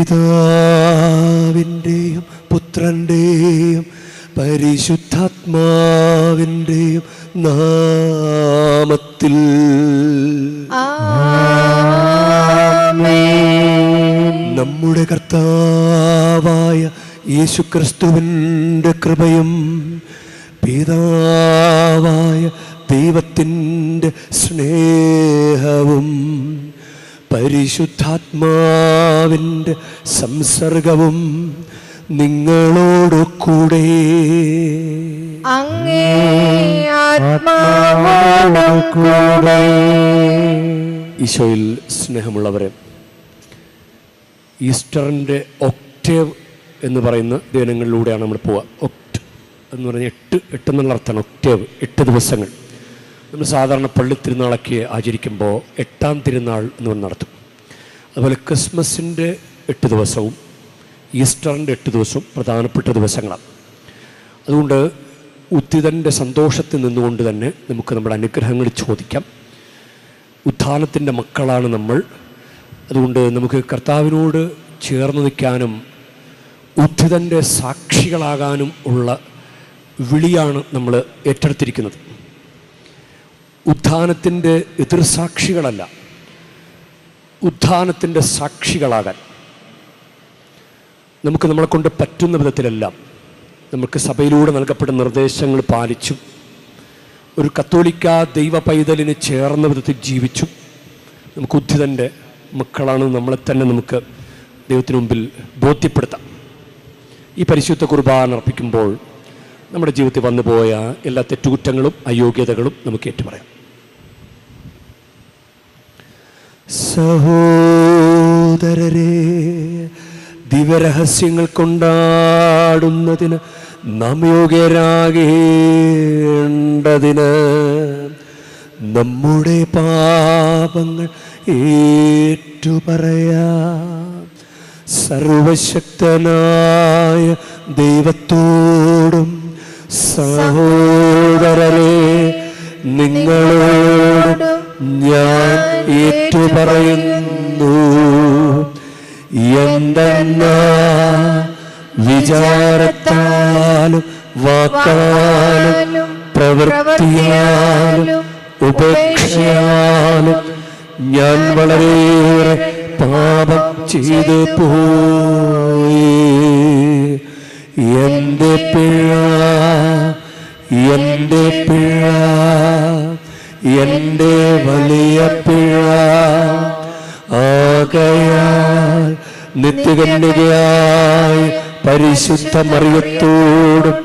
പിതാവിൻ്റെയും പുത്രൻ്റെയും പരിശുദ്ധാത്മാവിൻ്റെയും നാമത്തിൽ നമ്മുടെ കർത്താവായ യേശുക്രിസ്തുവിൻ്റെ കൃപയും പിതാവായ ദൈവത്തിൻ്റെ സ്നേഹവും പരിശുദ്ധാത്മാവിൻ്റെ സംസർഗവും നിങ്ങളോട് കൂടെ. ഈശോയിൽ സ്നേഹമുള്ളവരെ, ഈസ്റ്ററിൻ്റെ ഒക്ടേവ് എന്ന് പറയുന്ന ദിനങ്ങളിലൂടെയാണ് നമ്മൾ പോവുക. ഒക്ട് എന്ന് പറഞ്ഞാൽ എട്ട് എന്നുള്ള അർത്ഥമാണ് ഒക്ടേവ്, 8 ദിവസങ്ങൾ. നമ്മൾ സാധാരണ പള്ളി തിരുനാളൊക്കെ ആചരിക്കുമ്പോൾ 8-ാം തിരുനാൾ എന്ന് നടത്തും. അതുപോലെ ക്രിസ്മസിൻ്റെ 8 ദിവസവും ഈസ്റ്ററിൻ്റെ 8 ദിവസവും പ്രധാനപ്പെട്ട ദിവസങ്ങളാണ്. അതുകൊണ്ട് ഉദ്ധിതൻ്റെ സന്തോഷത്തിൽ നിന്നുകൊണ്ട് തന്നെ നമുക്ക് നമ്മുടെ അനുഗ്രഹങ്ങൾ ചോദിക്കാം. ഉത്ഥാനത്തിൻ്റെ മക്കളാണ് നമ്മൾ. അതുകൊണ്ട് നമുക്ക് കർത്താവിനോട് ചേർന്ന് നിൽക്കാനും ഉദ്ധിതൻ്റെ സാക്ഷികളാകാനും ഉള്ള വിളിയാണ് നമ്മൾ ഏറ്റെടുത്തിരിക്കുന്നത്. ഉത്ഥാനത്തിൻ്റെ എതിർസാക്ഷികളല്ല, ഉത്ഥാനത്തിൻ്റെ സാക്ഷികളാകാൻ നമുക്ക് നമ്മളെ കൊണ്ട് പറ്റുന്ന വിധത്തിലെല്ലാം നമുക്ക് സഭയിലൂടെ നൽകപ്പെടുന്ന നിർദ്ദേശങ്ങൾ പാലിച്ചും ഒരു കത്തോലിക്ക ദൈവ പൈതലിന് ചേർന്ന വിധത്തിൽ ജീവിച്ചും നമുക്ക് ഉദ്ധിതൻ്റെ മക്കളാണ് നമ്മളെ തന്നെ നമുക്ക് ദൈവത്തിന് മുമ്പിൽ ബോധ്യപ്പെടുത്താം. ഈ പരിശുദ്ധ കുർബാന അർപ്പിക്കുമ്പോൾ നമ്മുടെ ജീവിതത്തിൽ വന്നുപോയ എല്ലാ തെറ്റുകുറ്റങ്ങളും അയോഗ്യതകളും നമുക്ക് ഏറ്റുപറയാം. സഹോദരരെ, ദിവ്യരഹസ്യങ്ങൾ കൊണ്ടാടുന്നതിന് നാം യോഗ്യരാകേണ്ടതിന് നമ്മുടെ പാപങ്ങൾ ഏറ്റുപറയാം. സർവശക്തനായ ദൈവത്തോടും സഹോദരരെ നിങ്ങളോട് ഞാൻ ഏറ്റുപറയുന്നു. എന്തെന്നാ വിചാരത്താലും വാക്കാലും പ്രവൃത്തിയാലും ഉപേക്ഷയാലും ഞാൻ വളരെയേറെ പാപം ചെയ്തു പോയി. എൻ്റെ പിഴ, എൻ്റെ പിഴ, എൻ്റെ വലിയ പിഴ. ആകയാൽ നിത്യകന്യകയായ പരിശുദ്ധ മറിയത്തോടും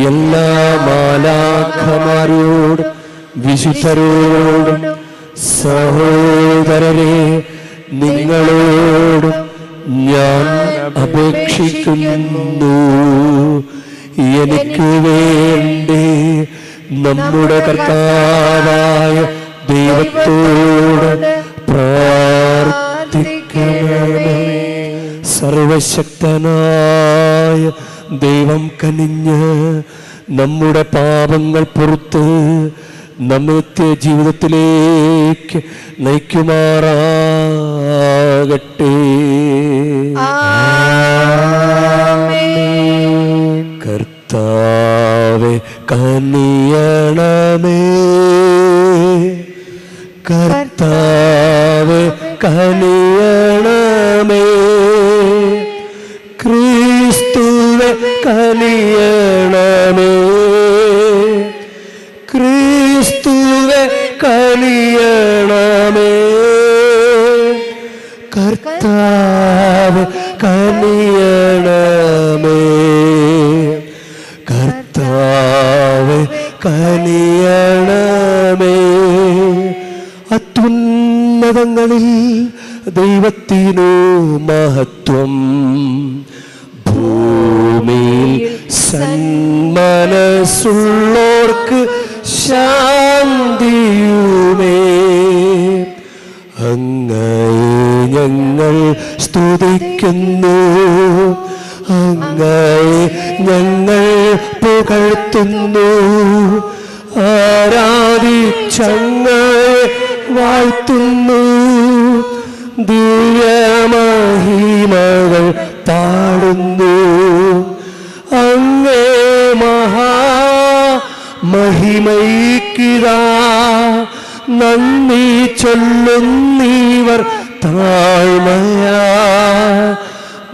എല്ലാ മാലാഖമാരോടും വിശുദ്ധരോടും സഹോദരരെ നിങ്ങളോടും ഞാൻ അപേക്ഷിക്കുന്നു. എനിക്ക് വേണ്ടി നമ്മുടെ കർത്താവായ ദൈവത്തോട് പ്രാർത്ഥിക്കണമേ. സർവശക്തനായ ദൈവം കനിഞ്ഞ് നമ്മുടെ പാപങ്ങൾ പുറത്ത് നമ്മെ ജീവിതത്തിലേക്ക് നയിക്കുമാറാകട്ടെ. കർത്താവേ കനിയണമേ, കർത്താവേ കനിയണമേ, ക്രിസ്തുവേ കനിയണമേ, ക്രിസ്തുവേ കനിയണമേ, കർത്താവേ കനിയണമേ, കർത്താവേ കനിയണമേ. അത്യുന്നതങ്ങളിൽ ദൈവത്തിനു മഹത്വം, ഭൂമിയിൽ സന്മനസ്സുള്ളോർക്ക് ശാന്തിയുമേ. അങ്ങയെ ഞങ്ങൾ സ്തുതിക്കുന്നു, അങ്ങയെ ഞങ്ങൾ പുകഴ്ത്തുന്നു, ആരാധിച്ചങ്ങയെ വാഴ്ത്തുന്നു. ദിവ്യമഹിമകൾ മഹിമയ്ക്കിതാ നന്ദി ചൊല്ലുന്നീവർ താഴ്മയാ.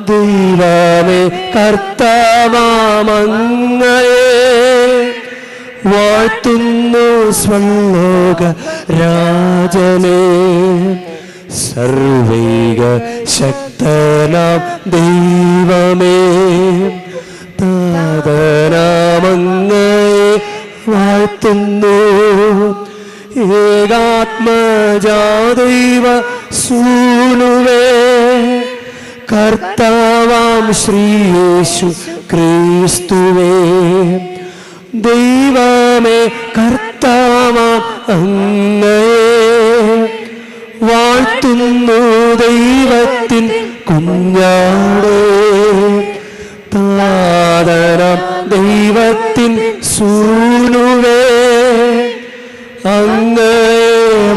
ദൈവമേ കർത്താവാമങ്ങയെ വാഴ്ത്തുന്നു സ്വലോക രാജനേ. സർവൈക ശക്തനാം ദൈവമേ താതനാമങ്ങയെ വാഴ്ത്തുന്നു. ഏകാത്മജാദൈവ സൂനുവേ കർത്താവാം ശ്രീയേശു ക്രിസ്തുവേ. ദൈവമേ കർത്താവാം അങ്ങയെ വാഴ്ത്തുന്നു. ദൈവത്തിൻ കുഞ്ഞാടേ താതനാം ദൈവത്തിൻ സൂനുവേ അങ്ങയെ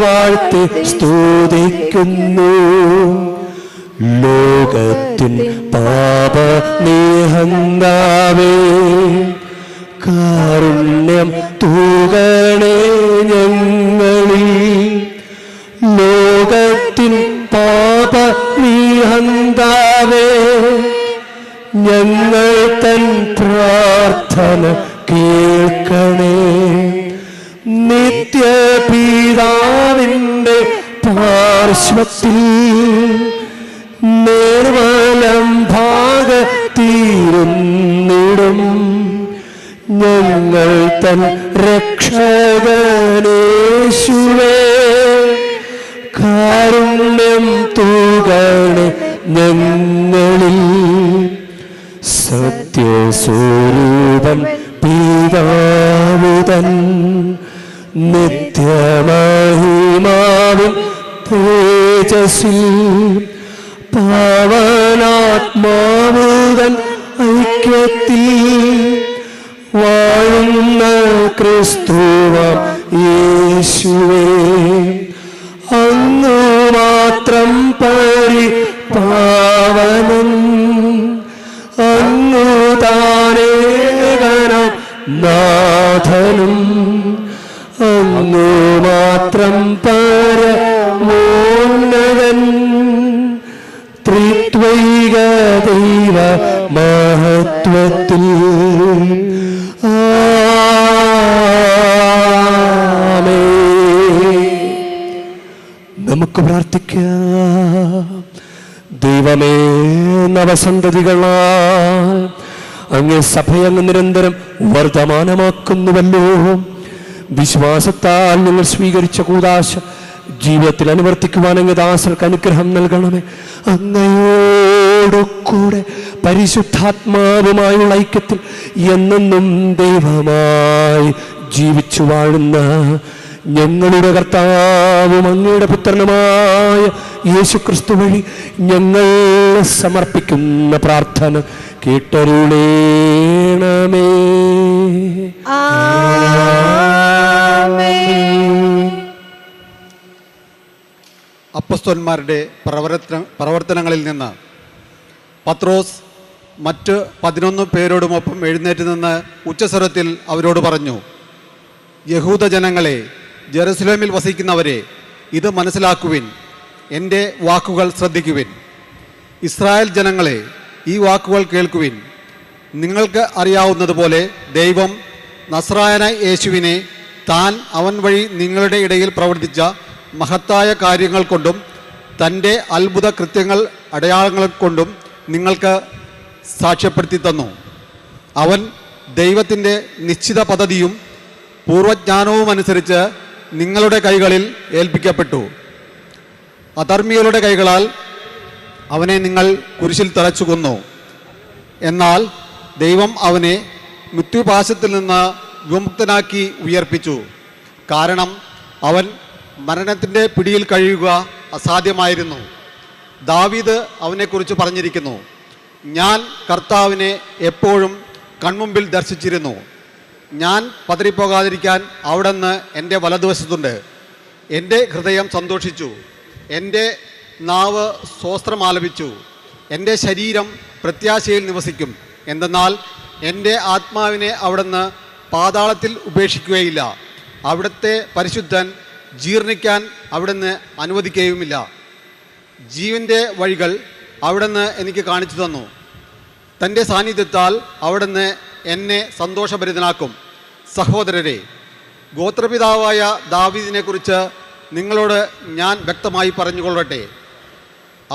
വാഴ്ത്തി സ്തുതിക്കുന്നു. ലോകത്തിൻ പാപനിഹന്താവേ കാരുണ്യം തൂകണേ ഞങ്ങളിൽ. ലോകത്തിൻ പാപനിഹന്താവേ ഞങ്ങൾ തൻ പ്രാർത്ഥന കേൾക്കണേ. നിത്യപിതാവിൻ്റെ പാർശ്വത്തിൽ നിർവലം ഭാഗത്തിരുന്നിടും ഞങ്ങൾ തൻ രക്ഷകനേശുവേ കാരുണ്യം തൂകണേ ഞങ്ങളിൽ. സത്യസ്വരൂപൻ പിതാവുതൻ നിത്യമഹിമാവിൻ തേജസ്സിൽ പാവനാത്മാവുതൻ ഐക്യത്തിൽ വാഴുന്ന ക്രിസ്തുവാം യേശുവേ അങ്ങ് മാത്രം പരിപാവനൻ. അങ്ങ് താനേകനം നാഥനും അങ്ങ് മാത്രം പരമോന്നതൻ. ത്രിത്വൈക ദൈവ മഹത്വത്തിൽ ആമേൻ. നമുക്ക് പ്രാർത്ഥിക്കാം. ദൈവമേ നവസന്തതികളാൽ അങ്ങേ സഭയങ്ങ് നിരന്തരം വർദ്ധമാനമാക്കുന്നുവല്ലോ. വിശ്വാസത്താൽ നിങ്ങൾ സ്വീകരിച്ച കൂദാശ ജീവിതത്തിൽ അനുവർത്തിക്കുവാൻ അങ്ങ് ദാസർക്ക് അനുഗ്രഹം നൽകണമേ. അങ്ങയോടുകൂടെ പരിശുദ്ധാത്മാവുമായുള്ള ഐക്യത്തിൽ എന്നെന്നും ദൈവമായി ജീവിച്ചു വാഴുന്ന ഞങ്ങളുടെ കർത്താവും അങ്ങയുടെ പുത്രനുമായ യേശുക്രിസ്തു വഴി ഞങ്ങൾ സമർപ്പിക്കുന്ന പ്രാർത്ഥന കേട്ടരുളേണമേ. അപ്പസ്തോലന്മാരുടെ പ്രവർത്തനങ്ങളിൽ നിന്ന് പത്രോസ് മറ്റ് 11 പേരോടുമൊപ്പം എഴുന്നേറ്റ് നിന്ന് ഉച്ചസ്വരത്തിൽ അവരോട് പറഞ്ഞു, യഹൂദ ജനങ്ങളെ, ജെറുസലേമിൽ വസിക്കുന്നവരെ, ഇത് മനസ്സിലാക്കുവിൻ, എൻ്റെ വാക്കുകൾ ശ്രദ്ധിക്കുവിൻ. ഇസ്രായേൽ ജനങ്ങളെ, ഈ വാക്കുകൾ കേൾക്കുവിൻ. നിങ്ങൾക്ക് അറിയാവുന്നതുപോലെ ദൈവം നസ്രായനായ യേശുവിനെ താൻ അവൻ വഴി നിങ്ങളുടെ ഇടയിൽ പ്രവർത്തിച്ച മഹത്തായ കാര്യങ്ങൾ കൊണ്ടും തൻ്റെ അത്ഭുത കൃത്യങ്ങൾ അടയാളങ്ങൾ കൊണ്ടും നിങ്ങൾക്ക് സാക്ഷ്യപ്പെടുത്തി തന്നു. അവൻ ദൈവത്തിൻ്റെ നിശ്ചിത പദ്ധതിയും പൂർവജ്ഞാനവും അനുസരിച്ച് നിങ്ങളുടെ കൈകളിൽ ഏൽപ്പിക്കപ്പെട്ടു. അധർമ്മികളുടെ കൈകളാൽ അവനെ നിങ്ങൾ കുരിശിൽ തറച്ചു കൊന്നു. എന്നാൽ ദൈവം അവനെ മൃത്യുപാശത്തിൽ നിന്ന് വിമുക്തനാക്കി ഉയർപ്പിച്ചു. കാരണം അവൻ മരണത്തിൻ്റെ പിടിയിൽ കഴിയുക അസാധ്യമായിരുന്നു. ദാവീദ് അവനെക്കുറിച്ച് പറഞ്ഞിരിക്കുന്നു, ഞാൻ കർത്താവിനെ എപ്പോഴും കൺമുമ്പിൽ ദർശിച്ചിരുന്നു. ഞാൻ പതറിപ്പോകാതിരിക്കാൻ അവിടുന്ന് എൻ്റെ വലതുവശത്തുണ്ട്. എൻ്റെ ഹൃദയം സന്തോഷിച്ചു, എൻ്റെ നാവ് സ്തോത്രമാലപിച്ചു. എൻ്റെ ശരീരം പ്രത്യാശയിൽ നിവസിക്കും. എന്തെന്നാൽ എൻ്റെ ആത്മാവിനെ അവിടുന്ന് പാതാളത്തിൽ ഉപേക്ഷിക്കുകയില്ല. അവിടുത്തെ പരിശുദ്ധൻ ജീർണിക്കാൻ അവിടുന്ന് അനുവദിക്കുകയുമില്ല. ജീവൻ്റെ വഴികൾ അവിടുന്ന് എനിക്ക് കാണിച്ചു തന്നു. തൻ്റെ സാന്നിധ്യത്താൽ അവിടുന്ന് എന്നെ സന്തോഷഭരിതനാക്കും. സഹോദരരെ, ഗോത്രപിതാവായ ദാവീദിനെക്കുറിച്ച് നിങ്ങളോട് ഞാൻ വ്യക്തമായി പറഞ്ഞുകൊള്ളട്ടെ.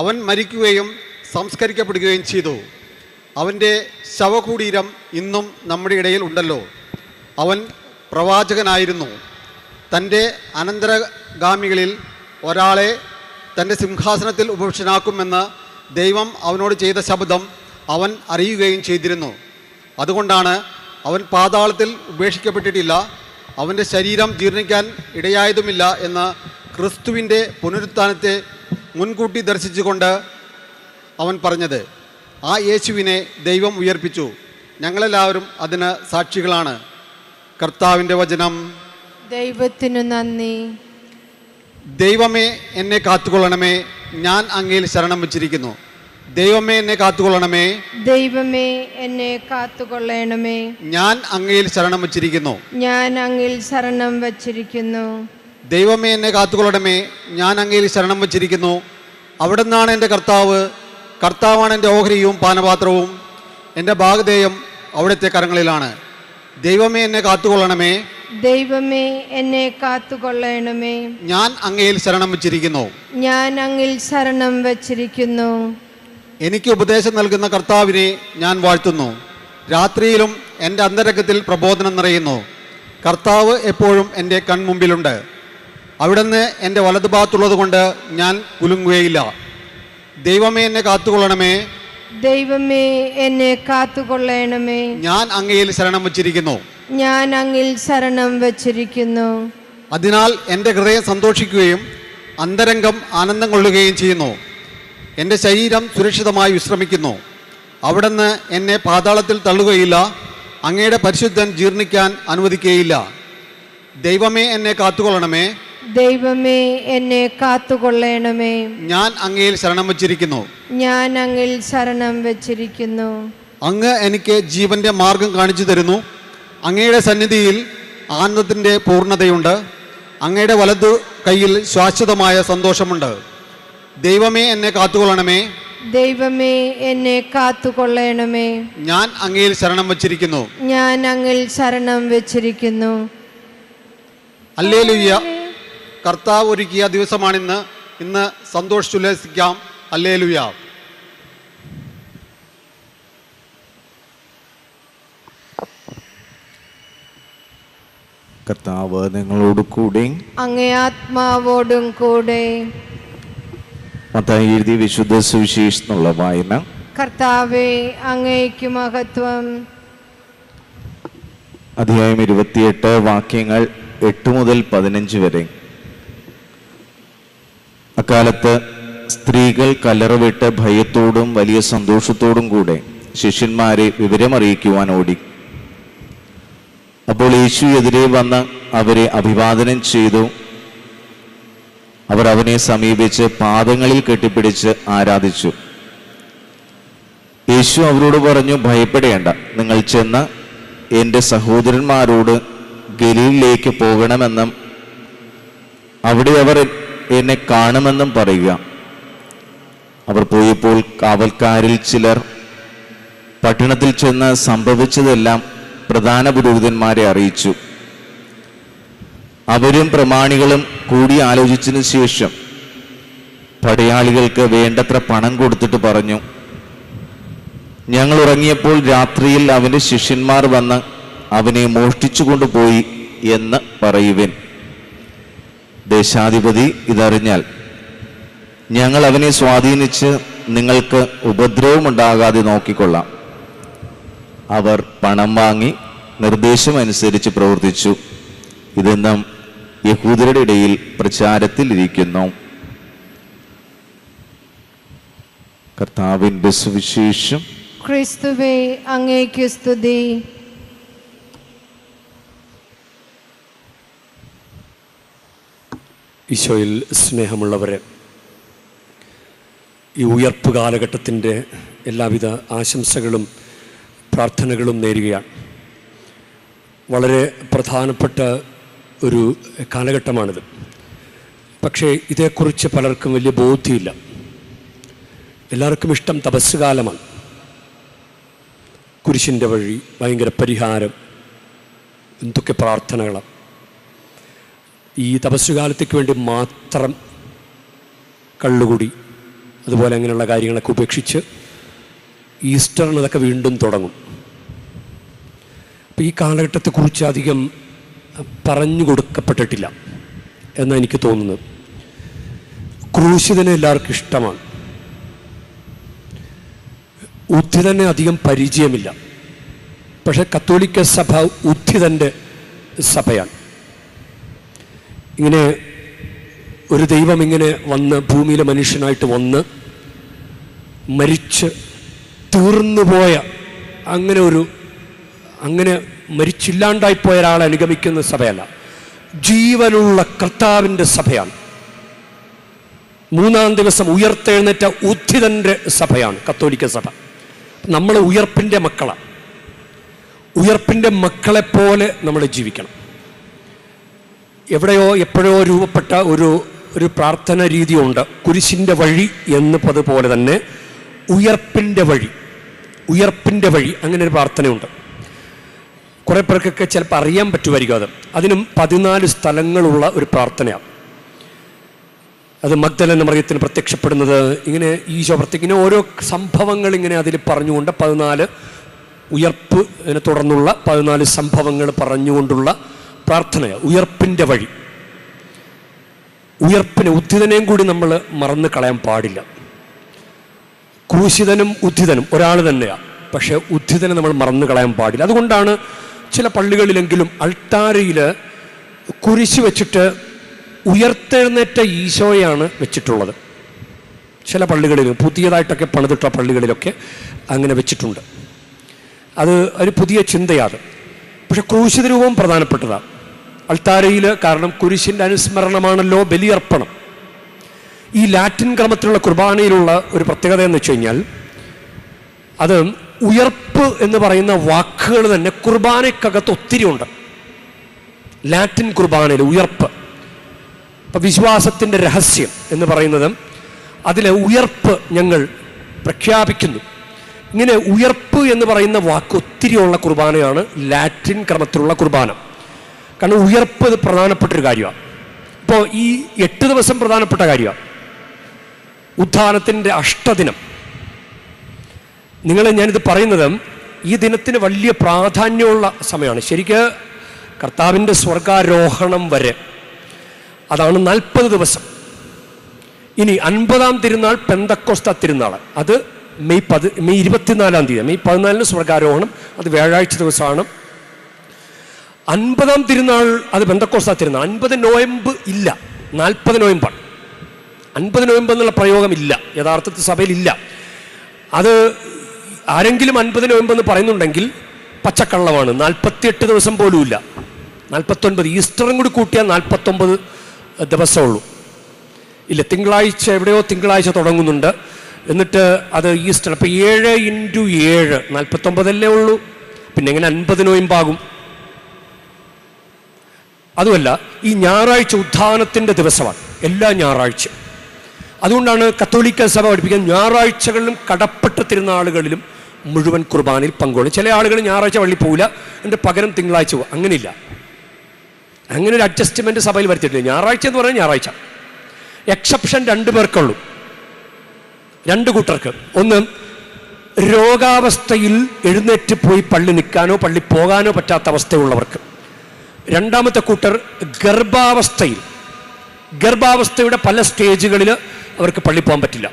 അവൻ മരിക്കുകയും സംസ്കരിക്കപ്പെടുകയും ചെയ്തു. അവൻ്റെ ശവകുടീരം ഇന്നും നമ്മുടെ ഇടയിൽ ഉണ്ടല്ലോ. അവൻ പ്രവാചകനായിരുന്നു. തൻ്റെ അനന്തരഗാമികളിൽ ഒരാളെ തൻ്റെ സിംഹാസനത്തിൽ ഉപവിഷ്ടനാക്കുമെന്ന് ദൈവം അവനോട് ചെയ്ത ശബ്ദം അവൻ അറിയുകയും ചെയ്തിരുന്നു. അതുകൊണ്ടാണ് അവൻ പാതാളത്തിൽ ഉപേക്ഷിക്കപ്പെട്ടിട്ടില്ല, അവൻ്റെ ശരീരം ജീർണിക്കാൻ ഇടയായതുമില്ല എന്ന് ക്രിസ്തുവിൻ്റെ പുനരുത്ഥാനത്തെ മുൻകൂട്ടി ദർശിച്ചുകൊണ്ട് അവൻ പറഞ്ഞത്. ആ യേശുവിനെ ദൈവം ഉയർപ്പിച്ചു. ഞങ്ങളെല്ലാവരും അതിന് സാക്ഷികളാണ്. കർത്താവിൻ്റെ വചനം. ദൈവത്തിനു നന്ദി. ദൈവമേ, എന്നെ കാത്തുകൊള്ളണമേ, ഞാൻ അങ്ങയിൽ ശരണം വച്ചിരിക്കുന്നു. ദൈവമേ, എന്നെ കാത്തുകൊള്ളണമേ. ദൈവമേ, എന്നെ കാത്തുകൊള്ളണമേ. ഞാൻ അങ്ങയിൽ ശരണം വച്ചിരിക്കുന്നു. ഞാൻ അങ്ങിൽ ശരണം വച്ചിരിക്കുന്നു. ദൈവമേ, എന്നെ കാത്തുകൊള്ളണമേ, ഞാൻ അങ്ങയിൽ ശരണം വച്ചിരിക്കുന്നു. അവിടെ നിന്നാണ് എൻ്റെ കർത്താവ്. കർത്താവാണ് എൻ്റെ ഓഹരിയും പാനപാത്രവും. എൻ്റെ ഭാഗധേയം അവിടുത്തെ കരങ്ങളിലാണ്. ദൈവമേ, എന്നെ കാത്തുകൊള്ളണമേ. ദൈവമേ, എന്നെ കാത്തുകൊള്ളണമേ. ഞാൻ അങ്ങയിൽ ശരണം വച്ചിരിക്കുന്നു. ഞാൻ അങ്ങിൽ ശരണം വച്ചിരിക്കുന്നു. എനിക്ക് ഉപദേശം നൽകുന്ന കർത്താവിനെ ഞാൻ വാഴ്ത്തുന്നു. രാത്രിയിലും എൻ്റെ അന്തരംഗത്തിൽ പ്രബോധനം നിറയുന്നു. കർത്താവ് എപ്പോഴും എൻ്റെ കൺമുമ്പിലുണ്ട്. അവിടുന്ന് എൻ്റെ വലതുഭാഗത്തുള്ളത് കൊണ്ട് ഞാൻ കുലുങ്ങുകയില്ല. ദൈവമേ, എന്നെ കാത്തുകൊള്ളണമേ. ദൈവമേ, എന്നെ കാത്തുകൊള്ളണമേ. ഞാൻ അങ്ങയിൽ ശരണം വച്ചിരിക്കുന്നു. ഞാൻ അങ്ങിൽ ശരണം വച്ചിരിക്കുന്നു. അതിനാൽ എൻ്റെ ഹൃദയം സന്തോഷിക്കുകയും അന്തരംഗം ആനന്ദം കൊള്ളുകയും ചെയ്യുന്നു. എൻ്റെ ശരീരം സുരക്ഷിതമായി വിശ്രമിക്കുന്നു. അവിടുന്ന് എന്നെ പാതാളത്തിൽ തള്ളുകയില്ല. അങ്ങയുടെ പരിശുദ്ധൻ ജീർണിക്കാൻ അനുവദിക്കുകയില്ല. ദൈവമേ, എന്നെ കാത്തുകൊള്ളണമേ. ദൈവമേ, എന്നെ കാത്തുകൊള്ളണമേ. ഞാൻ അങ്ങയിൽ ശരണം വച്ചിരിക്കുന്നു. ഞാൻ അങ്ങിൽ ശരണം വച്ചിരിക്കുന്നു. അങ്ങ് എനിക്ക് ജീവന്റെ മാർഗം കാണിച്ചു തരുന്നു. അങ്ങയുടെ സന്നിധിയിൽ ആനന്ദത്തിൻ്റെ പൂർണ്ണതയുണ്ട്. അങ്ങയുടെ വലതു കൈയിൽ ശാശ്വതമായ സന്തോഷമുണ്ട്. ദൈവമേ, എന്നെ കാത്തുകൊള്ളണമേ. ദൈവമേ, എന്നെ കാത്തുകൊള്ളണമേ. ഞാൻ അങ്ങയിൽ ശരണം വച്ചിരിക്കുന്നു. ഞാൻ അങ്ങിൽ ശരണം വച്ചിരിക്കുന്നു. ഹല്ലേലൂയ. കർത്താവ് ഒരുക്കിയ ദിവസമാണിന്ന്. ഇന്ന് സന്തോഷിച്ചുല്ലസിക്കാം. ഹല്ലേലൂയ. കർത്താവ് നിങ്ങളോട് കൂടെ. അങ്ങേ ആത്മാവോടും കൂടെ. മത്തായി എഴുതിയ വിശുദ്ധ സുവിശേഷത്തിനുള്ള വായന. കർത്താവേ, അങ്ങേക്ക് മഹത്വം. അധ്യായം 28, വാക്യങ്ങൾ 8 മുതൽ 15 വരെ. അക്കാലത്ത് സ്ത്രീകൾ കല്ലറവിട്ട് ഭയത്തോടും വലിയ സന്തോഷത്തോടും കൂടെ ശിഷ്യന്മാരെ വിവരമറിയിക്കുവാൻ ഓടി. അപ്പോൾ യേശു എതിരെ വന്ന് അവരെ അഭിവാദനം ചെയ്തു. അവർ അവനെ സമീപിച്ച് പാദങ്ങളിൽ കെട്ടിപ്പിടിച്ച് ആരാധിച്ചു. യേശു അവരോട് പറഞ്ഞു, ഭയപ്പെടേണ്ട. നിങ്ങൾ ചെന്ന് എൻ്റെ സഹോദരന്മാരോട് ഗലീലിലേക്ക് പോകണമെന്നും അവിടെ അവർ എന്നെ കാണുമെന്നും പറയുക. അവർ പോയപ്പോൾ കാവൽക്കാരിൽ ചിലർ പട്ടണത്തിൽ ചെന്ന് സംഭവിച്ചതെല്ലാം പ്രധാന പുരോഹിതന്മാരെ അറിയിച്ചു. അവരും പ്രമാണികളും കൂടി ആലോചിച്ചതിനു ശേഷം പടയാളികൾക്ക് വേണ്ടത്ര പണം കൊടുത്തിട്ട് പറഞ്ഞു, ഞങ്ങൾ ഉറങ്ങിയപ്പോൾ രാത്രിയിൽ അവൻ്റെ ശിഷ്യന്മാർ വന്ന് അവനെ മോഷ്ടിച്ചു കൊണ്ടുപോയി എന്ന് പറയുവിൻ. ദേശാധിപതി ഇതറിഞ്ഞാൽ ഞങ്ങൾ അവനെ സ്വാധീനിച്ച് നിങ്ങൾക്ക് ഉപദ്രവമുണ്ടാകാതെ നോക്കിക്കൊള്ളാം. അവർ പണം വാങ്ങി നിർദ്ദേശമനുസരിച്ച് പ്രവർത്തിച്ചു. ഇതെന്നും യഹൂദരുടെ ഇടയിൽ പ്രചാരത്തിലിരിക്കുന്നു. കർത്താവിൻ്റെ സുവിശേഷം. ക്രിസ്തുവേ, അങ്ങേക്ക് സ്തുതി. ഈശോയിൽ സ്നേഹമുള്ളവരെ, ഈ ഉയർപ്പ് കാലഘട്ടത്തിൻ്റെ എല്ലാവിധ ആശംസകളും പ്രാർത്ഥനകളും നേരുകയാണ്. വളരെ പ്രധാനപ്പെട്ട ഒരു കാലഘട്ടമാണിത്. പക്ഷേ ഇതേക്കുറിച്ച് പലർക്കും വലിയ ബോധ്യമില്ല. എല്ലാവർക്കും ഇഷ്ടം തപസ് കാലമാണ്. കുരിശിൻ്റെ വഴി, ഭയങ്കര പരിഹാരം, എന്തൊക്കെ പ്രാർത്ഥനകളാണ്. ഈ തപസ്സുകാലത്തേക്ക് വേണ്ടി മാത്രം കള്ളുകുടി അതുപോലെ അങ്ങനെയുള്ള കാര്യങ്ങളൊക്കെ ഉപേക്ഷിച്ച് ഈസ്റ്ററിന് അതൊക്കെ വീണ്ടും തുടങ്ങും. അപ്പോൾ ഈ കാലഘട്ടത്തെക്കുറിച്ച് അധികം പറഞ്ഞു കൊടുക്കപ്പെട്ടിട്ടില്ല എന്നാണ് എനിക്ക് തോന്നുന്നത്. ക്രൂശിതനെ എല്ലാവർക്കും ഇഷ്ടമാണ്. ഉദ്ധിതനെ അധികം പരിചയമില്ല. പക്ഷെ കത്തോലിക്ക സഭ ഉദ്ധിതൻ്റെ സഭയാണ്. ഇങ്ങനെ ഒരു ദൈവം ഇങ്ങനെ വന്ന് ഭൂമിയിലെ മനുഷ്യനായിട്ട് വന്ന് മരിച്ച് തീർന്നുപോയ അങ്ങനെ മരിച്ചില്ലാണ്ടായിപ്പോയ ഒരാളെ അനുഗമിക്കുന്ന സഭയല്ല, ജീവനുള്ള കർത്താവിൻ്റെ സഭയാണ്. മൂന്നാം ദിവസം ഉയർത്തെഴുന്നേറ്റ ഉദ്ധിതൻ്റെ സഭയാണ് കത്തോലിക്ക സഭ. നമ്മൾ ഉയർപ്പിൻ്റെ മക്കളാണ്. ഉയർപ്പിൻ്റെ മക്കളെപ്പോലെ നമ്മൾ ജീവിക്കണം. എവിടെയോ എപ്പോഴോ രൂപപ്പെട്ട ഒരു പ്രാർത്ഥന രീതിയുണ്ട്, കുരിശിൻ്റെ വഴി എന്ന് പതുപോലെ തന്നെ ഉയർപ്പിൻ്റെ വഴി അങ്ങനെ ഒരു പ്രാർത്ഥനയുണ്ട്. കുറേ പേർക്കൊക്കെ ചിലപ്പോൾ അറിയാൻ പറ്റുമായിരിക്കും. അതിനും 14 സ്ഥലങ്ങളുള്ള ഒരു പ്രാർത്ഥനയാണ്. അത് മഗ്ദലന മറിയത്തിന് പ്രത്യക്ഷപ്പെടുന്നത് ഇങ്ങനെ ഈശോ ഇങ്ങനെ ഓരോ സംഭവങ്ങൾ ഇങ്ങനെ അതിൽ പറഞ്ഞുകൊണ്ട് 14 ഉയർപ്പ് അതിനെ തുടർന്നുള്ള 14 സംഭവങ്ങൾ പറഞ്ഞുകൊണ്ടുള്ള പ്രാർത്ഥനയാണ് ഉയർപ്പിൻ്റെ വഴി. ഉയർപ്പിനെ ഉദ്ധിതനെയും കൂടി നമ്മൾ മറന്നു കളയാൻ പാടില്ല. ക്രൂശിതനും ഉദ്ധിതനും ഒരാൾ തന്നെയാണ്, പക്ഷേ ഉദ്ധിതനെ നമ്മൾ മറന്നു കളയാൻ പാടില്ല. അതുകൊണ്ടാണ് ചില പള്ളികളിലെങ്കിലും അൾത്താരയിൽ കുരിശ് വെച്ചിട്ട് ഉയർത്തെഴുന്നേറ്റ ഈശോയാണ് വെച്ചിട്ടുള്ളത്. ചില പള്ളികളിലും പുതിയതായിട്ടൊക്കെ പണിതിട്ട പള്ളികളിലൊക്കെ അങ്ങനെ വെച്ചിട്ടുണ്ട്. അത് ഒരു പുതിയ ചിന്തയാണ്. പക്ഷെ ക്രൂശിത രൂപവും പ്രധാനപ്പെട്ടതാണ് അൾത്താരയിൽ. കാരണം കുരിശിൻ്റെ അനുസ്മരണമാണല്ലോ ബലിയർപ്പണം. ഈ ലാറ്റിൻ ക്രമത്തിലുള്ള കുർബാനയിലുള്ള ഒരു പ്രത്യേകത എന്ന് വെച്ച് കഴിഞ്ഞാൽ അത് ഉയർപ്പ് എന്ന് പറയുന്ന വാക്കുകൾ തന്നെ കുർബാനയ്ക്കകത്ത് ഒത്തിരി ഉണ്ട്. ലാറ്റിൻ കുർബാനയിൽ ഉയർപ്പ്, ഇപ്പം വിശ്വാസത്തിൻ്റെ രഹസ്യം എന്ന് പറയുന്നത് അതിലെ ഉയർപ്പ് ഞങ്ങൾ പ്രഖ്യാപിക്കുന്നു. ഇങ്ങനെ ഉയർപ്പ് എന്ന് പറയുന്ന വാക്ക് ഒത്തിരിയുള്ള കുർബാനയാണ് ലാറ്റിൻ ക്രമത്തിലുള്ള കുർബാന. കാരണം ഉയർപ്പ് ഇത് പ്രധാനപ്പെട്ടൊരു കാര്യമാണ്. ഇപ്പോൾ ഈ 8 ദിവസം പ്രധാനപ്പെട്ട കാര്യമാണ്. ഉത്ഥാനത്തിൻ്റെ അഷ്ടദിനം. ഞാനിത് പറയുന്നത് ഈ ദിനത്തിന് വലിയ പ്രാധാന്യമുള്ള സമയമാണ്. ശരിക്ക് കർത്താവിൻ്റെ സ്വർഗാരോഹണം വരെ അതാണ് 40 ദിവസം. ഇനി 50-ാം തിരുനാൾ പെന്തക്കോസ്ത തിരുനാൾ, അത് മെയ് 24-ാം തീയതി. മെയ് 14-ന് സ്വർഗാരോഹണം, അത് വ്യാഴാഴ്ച ദിവസമാണ്. 50-ാം തിരുനാൾ അത് പെന്തക്കോസ്ത തിരുനാൾ. 50 നോയമ്പ് ഇല്ല, 40 നോയമ്പാണ്. 50 നോയമ്പ് എന്നുള്ള പ്രയോഗമില്ല, യഥാർത്ഥത്തിൽ സഭയിലില്ല. അത് ആരെങ്കിലും 50 നോയമ്പെന്ന് പറയുന്നുണ്ടെങ്കിൽ പച്ചക്കള്ളമാണ്. 48 ദിവസം പോലും ഇല്ല, 49. ഈസ്റ്ററും കൂടി കൂട്ടിയാൽ 49 ദിവസമുള്ളൂ. ഇല്ല, തിങ്കളാഴ്ച എവിടെയോ തിങ്കളാഴ്ച തുടങ്ങുന്നുണ്ട്, എന്നിട്ട് അത് ഈസ്റ്റർ. അപ്പം 7 × 7 49 ഉള്ളൂ. പിന്നെ എങ്ങനെ 50 നോയമ്പാകും? അതുമല്ല, ഈ ഞായറാഴ്ച ഉത്ഥാനത്തിൻ്റെ ദിവസമാണ്, എല്ലാ ഞായറാഴ്ച. അതുകൊണ്ടാണ് കത്തോലിക്ക സഭ പഠിപ്പിക്കുന്നത് ഞായറാഴ്ചകളിലും കടപ്പെട്ട തിരുനാളുകളിലും മുഴുവൻ കുർബാനയിൽ പങ്കുകൊള്ളും. ചില ആളുകൾ ഞായറാഴ്ച പള്ളി പോവില്ല, എൻ്റെ പകരം തിങ്കളാഴ്ച പോകും. അങ്ങനെയില്ല, അങ്ങനെ ഒരു അഡ്ജസ്റ്റ്മെൻറ്റ് സഭയിൽ വരുത്തിയിട്ടില്ല. ഞായറാഴ്ച എന്ന് പറഞ്ഞാൽ ഞായറാഴ്ച. എക്സെപ്ഷൻ 2 പേർക്കുള്ളൂ, 2 കൂട്ടർക്ക്. ഒന്ന്, രോഗാവസ്ഥയിൽ എഴുന്നേറ്റ് പോയി പള്ളി നിൽക്കാനോ പള്ളി പോകാനോ പറ്റാത്ത അവസ്ഥയുള്ളവർക്ക്. രണ്ടാമത്തെ കൂട്ടർ ഗർഭാവസ്ഥയുടെ പല സ്റ്റേജുകളിൽ അവർക്ക് പള്ളി പോകാൻ പറ്റില്ല.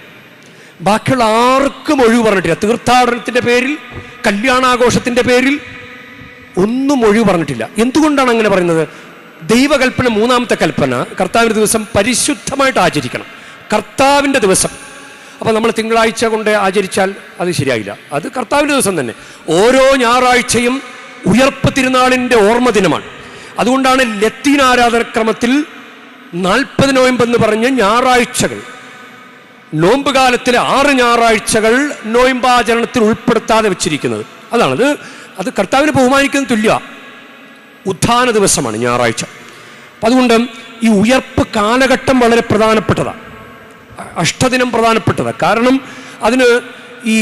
ബാക്കിയുള്ള ആർക്കും ഒഴിവ് പറഞ്ഞിട്ടില്ല. തീർത്ഥാടനത്തിൻ്റെ പേരിൽ, കല്യാണാഘോഷത്തിൻ്റെ പേരിൽ ഒന്നും ഒഴിവ് പറഞ്ഞിട്ടില്ല. എന്തുകൊണ്ടാണ് അങ്ങനെ പറയുന്നത്? ദൈവകൽപ്പന, 3-ാമത്തെ കൽപ്പന, കർത്താവിൻ്റെ ദിവസം പരിശുദ്ധമായിട്ട് ആചരിക്കണം. കർത്താവിൻ്റെ ദിവസം. അപ്പോൾ നമ്മൾ തിങ്കളാഴ്ച കൊണ്ട് ആചരിച്ചാൽ അത് ശരിയായില്ല. അത് കർത്താവിൻ്റെ ദിവസം തന്നെ. ഓരോ ഞായറാഴ്ചയും ഉയർപ്പ് തിരുനാളിൻ്റെ ഓർമ്മ ദിനമാണ്. അതുകൊണ്ടാണ് ലത്തീൻ ആരാധനക്രമത്തിൽ 40 നോയമ്പെന്ന് പറഞ്ഞ് ഞായറാഴ്ചകൾ, നോമ്പ് കാലത്തിലെ 6 ഞായറാഴ്ചകൾ നോയമ്പാചരണത്തിൽ ഉൾപ്പെടുത്താതെ വെച്ചിരിക്കുന്നത്. അത് കർത്താവിനെ ബഹുമാനിക്കുന്ന തുല്യ. ഉത്ഥാന ദിവസമാണ് ഞായറാഴ്ച. അപ്പം അതുകൊണ്ട് ഈ ഉയർപ്പ് കാലഘട്ടം വളരെ പ്രധാനപ്പെട്ടതാണ്, അഷ്ടദിനം പ്രധാനപ്പെട്ടതാണ്. കാരണം അതിന് ഈ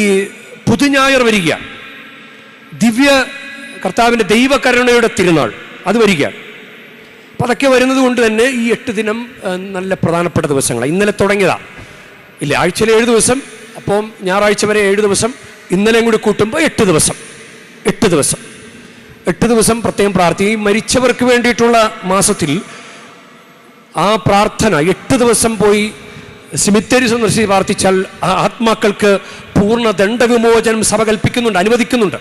പുതുഞായർ വരിക, കർത്താവിൻ്റെ ദൈവകരുണയുടെ തിരുനാൾ അത് വരികയാണ്. അപ്പം അതൊക്കെ വരുന്നത് കൊണ്ട് തന്നെ ഈ 8 ദിനം നല്ല പ്രധാനപ്പെട്ട ദിവസങ്ങളാണ്. ഇന്നലെ തുടങ്ങിയതാണ് ഇല്ലേ, ആഴ്ചയിൽ 7 ദിവസം, അപ്പം ഞായറാഴ്ച വരെ 7 ദിവസം, ഇന്നലെയും കൂടി കൂട്ടുമ്പോൾ 8 ദിവസം. 8 ദിവസം പ്രത്യേകം പ്രാർത്ഥിക്കും. ഈ മരിച്ചവർക്ക് വേണ്ടിയിട്ടുള്ള മാസത്തിൽ ആ പ്രാർത്ഥന 8 ദിവസം പോയി സിമിത്തേരി സന്ദർശിച്ച് പ്രാർത്ഥിച്ചാൽ ആ ആത്മാക്കൾക്ക് പൂർണ്ണ ദണ്ഡവിമോചനം സഭ കൽപ്പിക്കുന്നുണ്ട്, അനുവദിക്കുന്നുണ്ട്.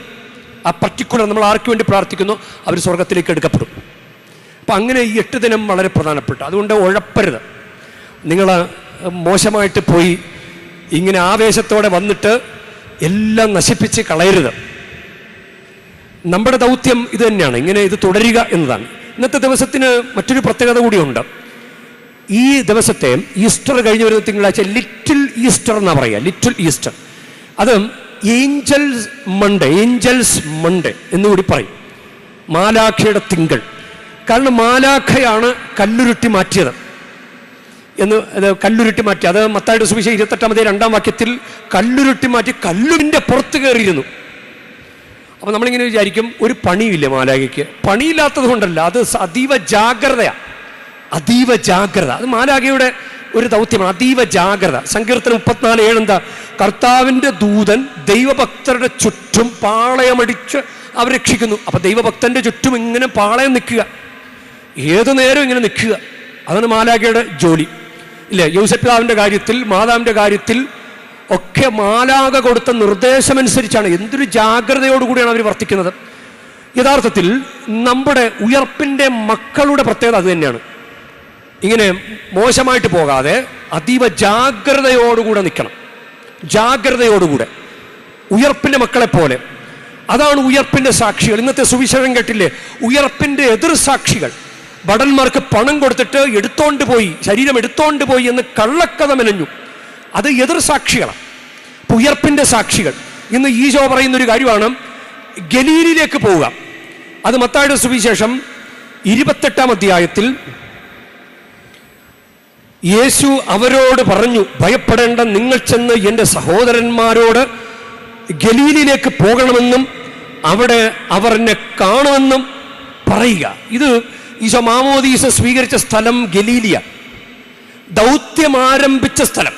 ആ പർട്ടിക്കുലർ നമ്മൾ ആർക്ക് വേണ്ടി പ്രാർത്ഥിക്കുന്നു അവർ സ്വർഗത്തിലേക്ക് എടുക്കപ്പെടും. അപ്പം അങ്ങനെ ഈ 8 ദിനം വളരെ പ്രധാനപ്പെട്ട. അതുകൊണ്ട് ഉഴപ്പരുത്. നിങ്ങൾ മോശമായിട്ട് പോയി ഇങ്ങനെ ആവേശത്തോടെ വന്നിട്ട് എല്ലാം നശിപ്പിച്ച് കളയരുത്. നമ്മുടെ ദൗത്യം ഇത് തന്നെയാണ്, ഇങ്ങനെ ഇത് തുടരുക എന്നതാണ്. ഇന്നത്തെ ദിവസത്തിന് മറ്റൊരു പ്രത്യേകത കൂടിയുണ്ട്. ഈ ദിവസത്തെ ഈസ്റ്റർ കഴിഞ്ഞ് വരുന്ന തിങ്കളാഴ്ച ലിറ്റിൽ ഈസ്റ്റർ എന്നാണ് പറയുക. ലിറ്റിൽ ഈസ്റ്റർ, അത് ഏഞ്ചൽസ് മൺഡേ എന്നുകൂടി പറയും. മാലാഖയുടെ തിങ്കൾ. കാരണം മാലാഖയാണ് കല്ലുരുട്ടി മാറ്റിയത് അത് മത്തായിയുടെ സുവിശേഷം 28-ാം വാക്യത്തിൽ കല്ലുരുട്ടി മാറ്റി കല്ലുവിൻ്റെ പുറത്ത് കയറിയിരുന്നു. അപ്പം നമ്മളിങ്ങനെ വിചാരിക്കും ഒരു പണിയില്ല മാലാഖയ്ക്ക്. പണിയില്ലാത്തത് കൊണ്ടല്ല, അത് അതീവ ജാഗ്രതയാണ്. അത് മാലാഖയുടെ ഒരു ദൗത്യമാണ്, അതീവ ജാഗ്രത. സങ്കീർത്തനം 34:7 എന്താ? കർത്താവിൻ്റെ ദൂതൻ ദൈവഭക്തരുടെ ചുറ്റും പാളയമടിച്ച് അവർ രക്ഷിക്കുന്നു. അപ്പം ദൈവഭക്തൻ്റെ ചുറ്റും ഇങ്ങനെ പാളയം നിൽക്കുക, ഏതു നേരം ഇങ്ങനെ നിൽക്കുക. അതാണ് മാലാഖയുടെ ജോലി ഇല്ലേ. യോസേപ്പിതാവിൻ്റെ കാര്യത്തിൽ, മാതാവിൻ്റെ കാര്യത്തിൽ ഒക്കെ മാലാഖ കൊടുത്ത നിർദ്ദേശമനുസരിച്ചാണ്. എന്തൊരു ജാഗ്രതയോടുകൂടിയാണ് അവർ വർത്തിക്കുന്നത്. യഥാർത്ഥത്തിൽ നമ്മുടെ ഉയർപ്പിൻ്റെ മക്കളുടെ പ്രത്യേകത അത് തന്നെയാണ്. ഇങ്ങനെ മോശമായിട്ട് പോകാതെ അതീവ ജാഗ്രതയോടുകൂടെ നിൽക്കണം. ജാഗ്രതയോടുകൂടെ ഉയർപ്പിൻ്റെ മക്കളെ പോലെ. അതാണ് ഉയർപ്പിൻ്റെ സാക്ഷികൾ. ഇന്നത്തെ സുവിശേഷം കേട്ടില്ലേ, ഉയർപ്പിൻ്റെ എതിർ സാക്ഷികൾ. ഭടന്മാർക്ക് പണം കൊടുത്തിട്ട് ശരീരം എടുത്തോണ്ട് പോയി എന്ന് കള്ളക്കഥ മെനഞ്ഞു. അത് എതിർ സാക്ഷികളാണ്. ഉയർപ്പിൻ്റെ സാക്ഷികൾ. ഇന്ന് ഈശോ പറയുന്നൊരു കാര്യമാണ് ഗലീലിലേക്ക് പോവുക. അത് മത്തായിയുടെ സുവിശേഷം 28-ാം അധ്യായത്തിൽ യേശു അവരോട് പറഞ്ഞു, ഭയപ്പെടേണ്ട, നിങ്ങൾ ചെന്ന് എൻ്റെ സഹോദരന്മാരോട് ഗലീലിലേക്ക് പോകണമെന്നും അവിടെ അവർ എന്നെ കാണുമെന്നും പറയുക. ഇത് ഈശോ മാമോദീസ സ്വീകരിച്ച സ്ഥലം ഗലീലിയ, ദൗത്യം ആരംഭിച്ച സ്ഥലം.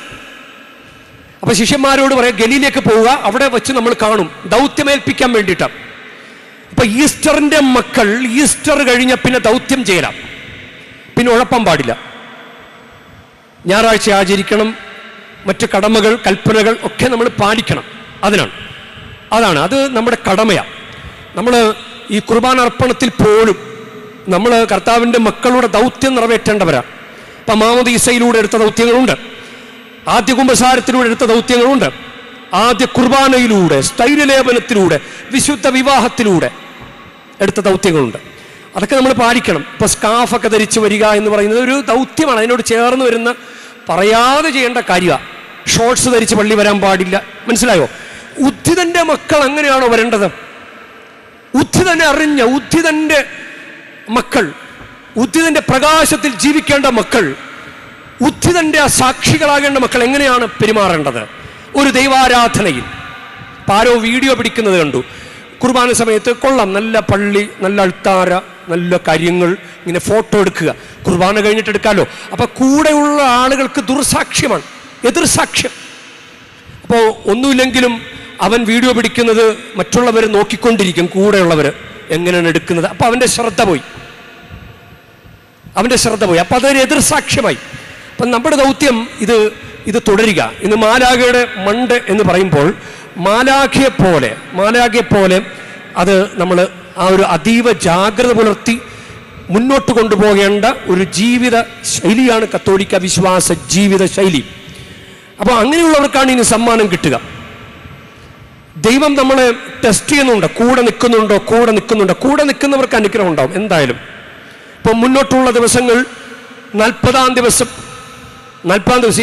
അപ്പൊ ശിഷ്യന്മാരോട് പറയാം ഗലീലിലേക്ക് പോവുക, അവിടെ വെച്ച് നമ്മൾ കാണും, ദൗത്യമേൽപ്പിക്കാൻ വേണ്ടിയിട്ടാണ്. അപ്പൊ ഈസ്റ്ററിന്റെ മക്കൾ ഈസ്റ്റർ കഴിഞ്ഞ പിന്നെ ദൗത്യം ചെയ്യലാം, പിന്നെ ഉഴപ്പാൻ പാടില്ല. ഞായറാഴ്ച ആചരിക്കണം, മറ്റു കടമകൾ കൽപ്പനകൾ ഒക്കെ നമ്മൾ പാലിക്കണം. അതാണ് അത് നമ്മുടെ കടമയാണ്. നമ്മൾ ഈ കുർബാന അർപ്പണത്തിൽ പോലും നമ്മൾ കർത്താവിൻ്റെ മക്കളുടെ ദൗത്യം നിറവേറ്റേണ്ടവരാണ്. ഇപ്പം മാമോദീസയിലൂടെ എടുത്ത ദൗത്യങ്ങളുണ്ട്, ആദ്യ കുമ്പസാരത്തിലൂടെ എടുത്ത ദൗത്യങ്ങളുണ്ട്, ആദ്യ കുർബാനയിലൂടെ, സ്ഥൈര്യലേപനത്തിലൂടെ, വിശുദ്ധ വിവാഹത്തിലൂടെ എടുത്ത ദൗത്യങ്ങളുണ്ട്. അതൊക്കെ നമ്മൾ പാലിക്കണം. ഇപ്പം സ്കാഫൊക്കെ ധരിച്ച് വരിക എന്ന് പറയുന്നത് ഒരു ദൗത്യമാണ്. അതിനോട് ചേർന്ന് വരുന്ന പറയാതെ ചെയ്യേണ്ട കാര്യമാണ്. ഷോർട്സ് ധരിച്ച് പള്ളി വരാൻ പാടില്ല. മനസ്സിലായോ? ഉദ്ധിതന്റെ മക്കൾ അങ്ങനെയാണോ വരേണ്ടത്? ഉദ്ധിതനെ അറിഞ്ഞ ഉദ്ധിതന്റെ മക്കൾ, ഉദ്ധിതന്റെ പ്രകാശത്തിൽ ജീവിക്കേണ്ട മക്കൾ, ഉദ്ധിതന്റെ ആ സാക്ഷികളാകേണ്ട മക്കൾ എങ്ങനെയാണ് പെരുമാറേണ്ടത്? ഒരു ദൈവാരാധനയിൽ ആരോ വീഡിയോ പിടിക്കുന്നത് കണ്ടു. കുർബാന സമയത്ത് കൊള്ളാം, നല്ല പള്ളി, നല്ല അൾത്താര, നല്ല കാര്യങ്ങൾ, ഇങ്ങനെ ഫോട്ടോ എടുക്കുക. കുർബാന കഴിഞ്ഞിട്ട് എടുക്കാമല്ലോ. അപ്പം കൂടെയുള്ള ആളുകൾക്ക് ദുർസാക്ഷ്യമാണ്, എതിർസാക്ഷ്യം. അപ്പോൾ ഒന്നുമില്ലെങ്കിലും അവൻ വീഡിയോ പിടിക്കുന്നത് മറ്റുള്ളവർ നോക്കിക്കൊണ്ടിരിക്കും, കൂടെയുള്ളവർ എങ്ങനെയാണ് എടുക്കുന്നത്. അപ്പം അവൻ്റെ ശ്രദ്ധ പോയി. അപ്പം അതൊരു എതിർസാക്ഷ്യമായി. അപ്പം നമ്മുടെ ദൗത്യം ഇത് തുടരുക. ഇന്ന് മാലാഖയുടെ മണ്ട് എന്ന് പറയുമ്പോൾ മാലാഖയെ പോലെ അത് നമ്മൾ ആ ഒരു അതീവ ജാഗ്രത പുലർത്തി മുന്നോട്ട് കൊണ്ടുപോകേണ്ട ഒരു ജീവിത ശൈലിയാണ് കത്തോലിക്ക വിശ്വാസ ജീവിത ശൈലി. അപ്പോൾ അങ്ങനെയുള്ളവർക്കാണ് ഇനി സമ്മാനം കിട്ടുക. ദൈവം നമ്മളെ ടെസ്റ്റ് ചെയ്യുന്നുണ്ട്, കൂടെ നിൽക്കുന്നുണ്ടോ? കൂടെ നിൽക്കുന്നവർക്ക് അനുഗ്രഹം ഉണ്ടാവും എന്തായാലും. ഇപ്പം മുന്നോട്ടുള്ള ദിവസങ്ങൾ 40-ാം ദിവസം,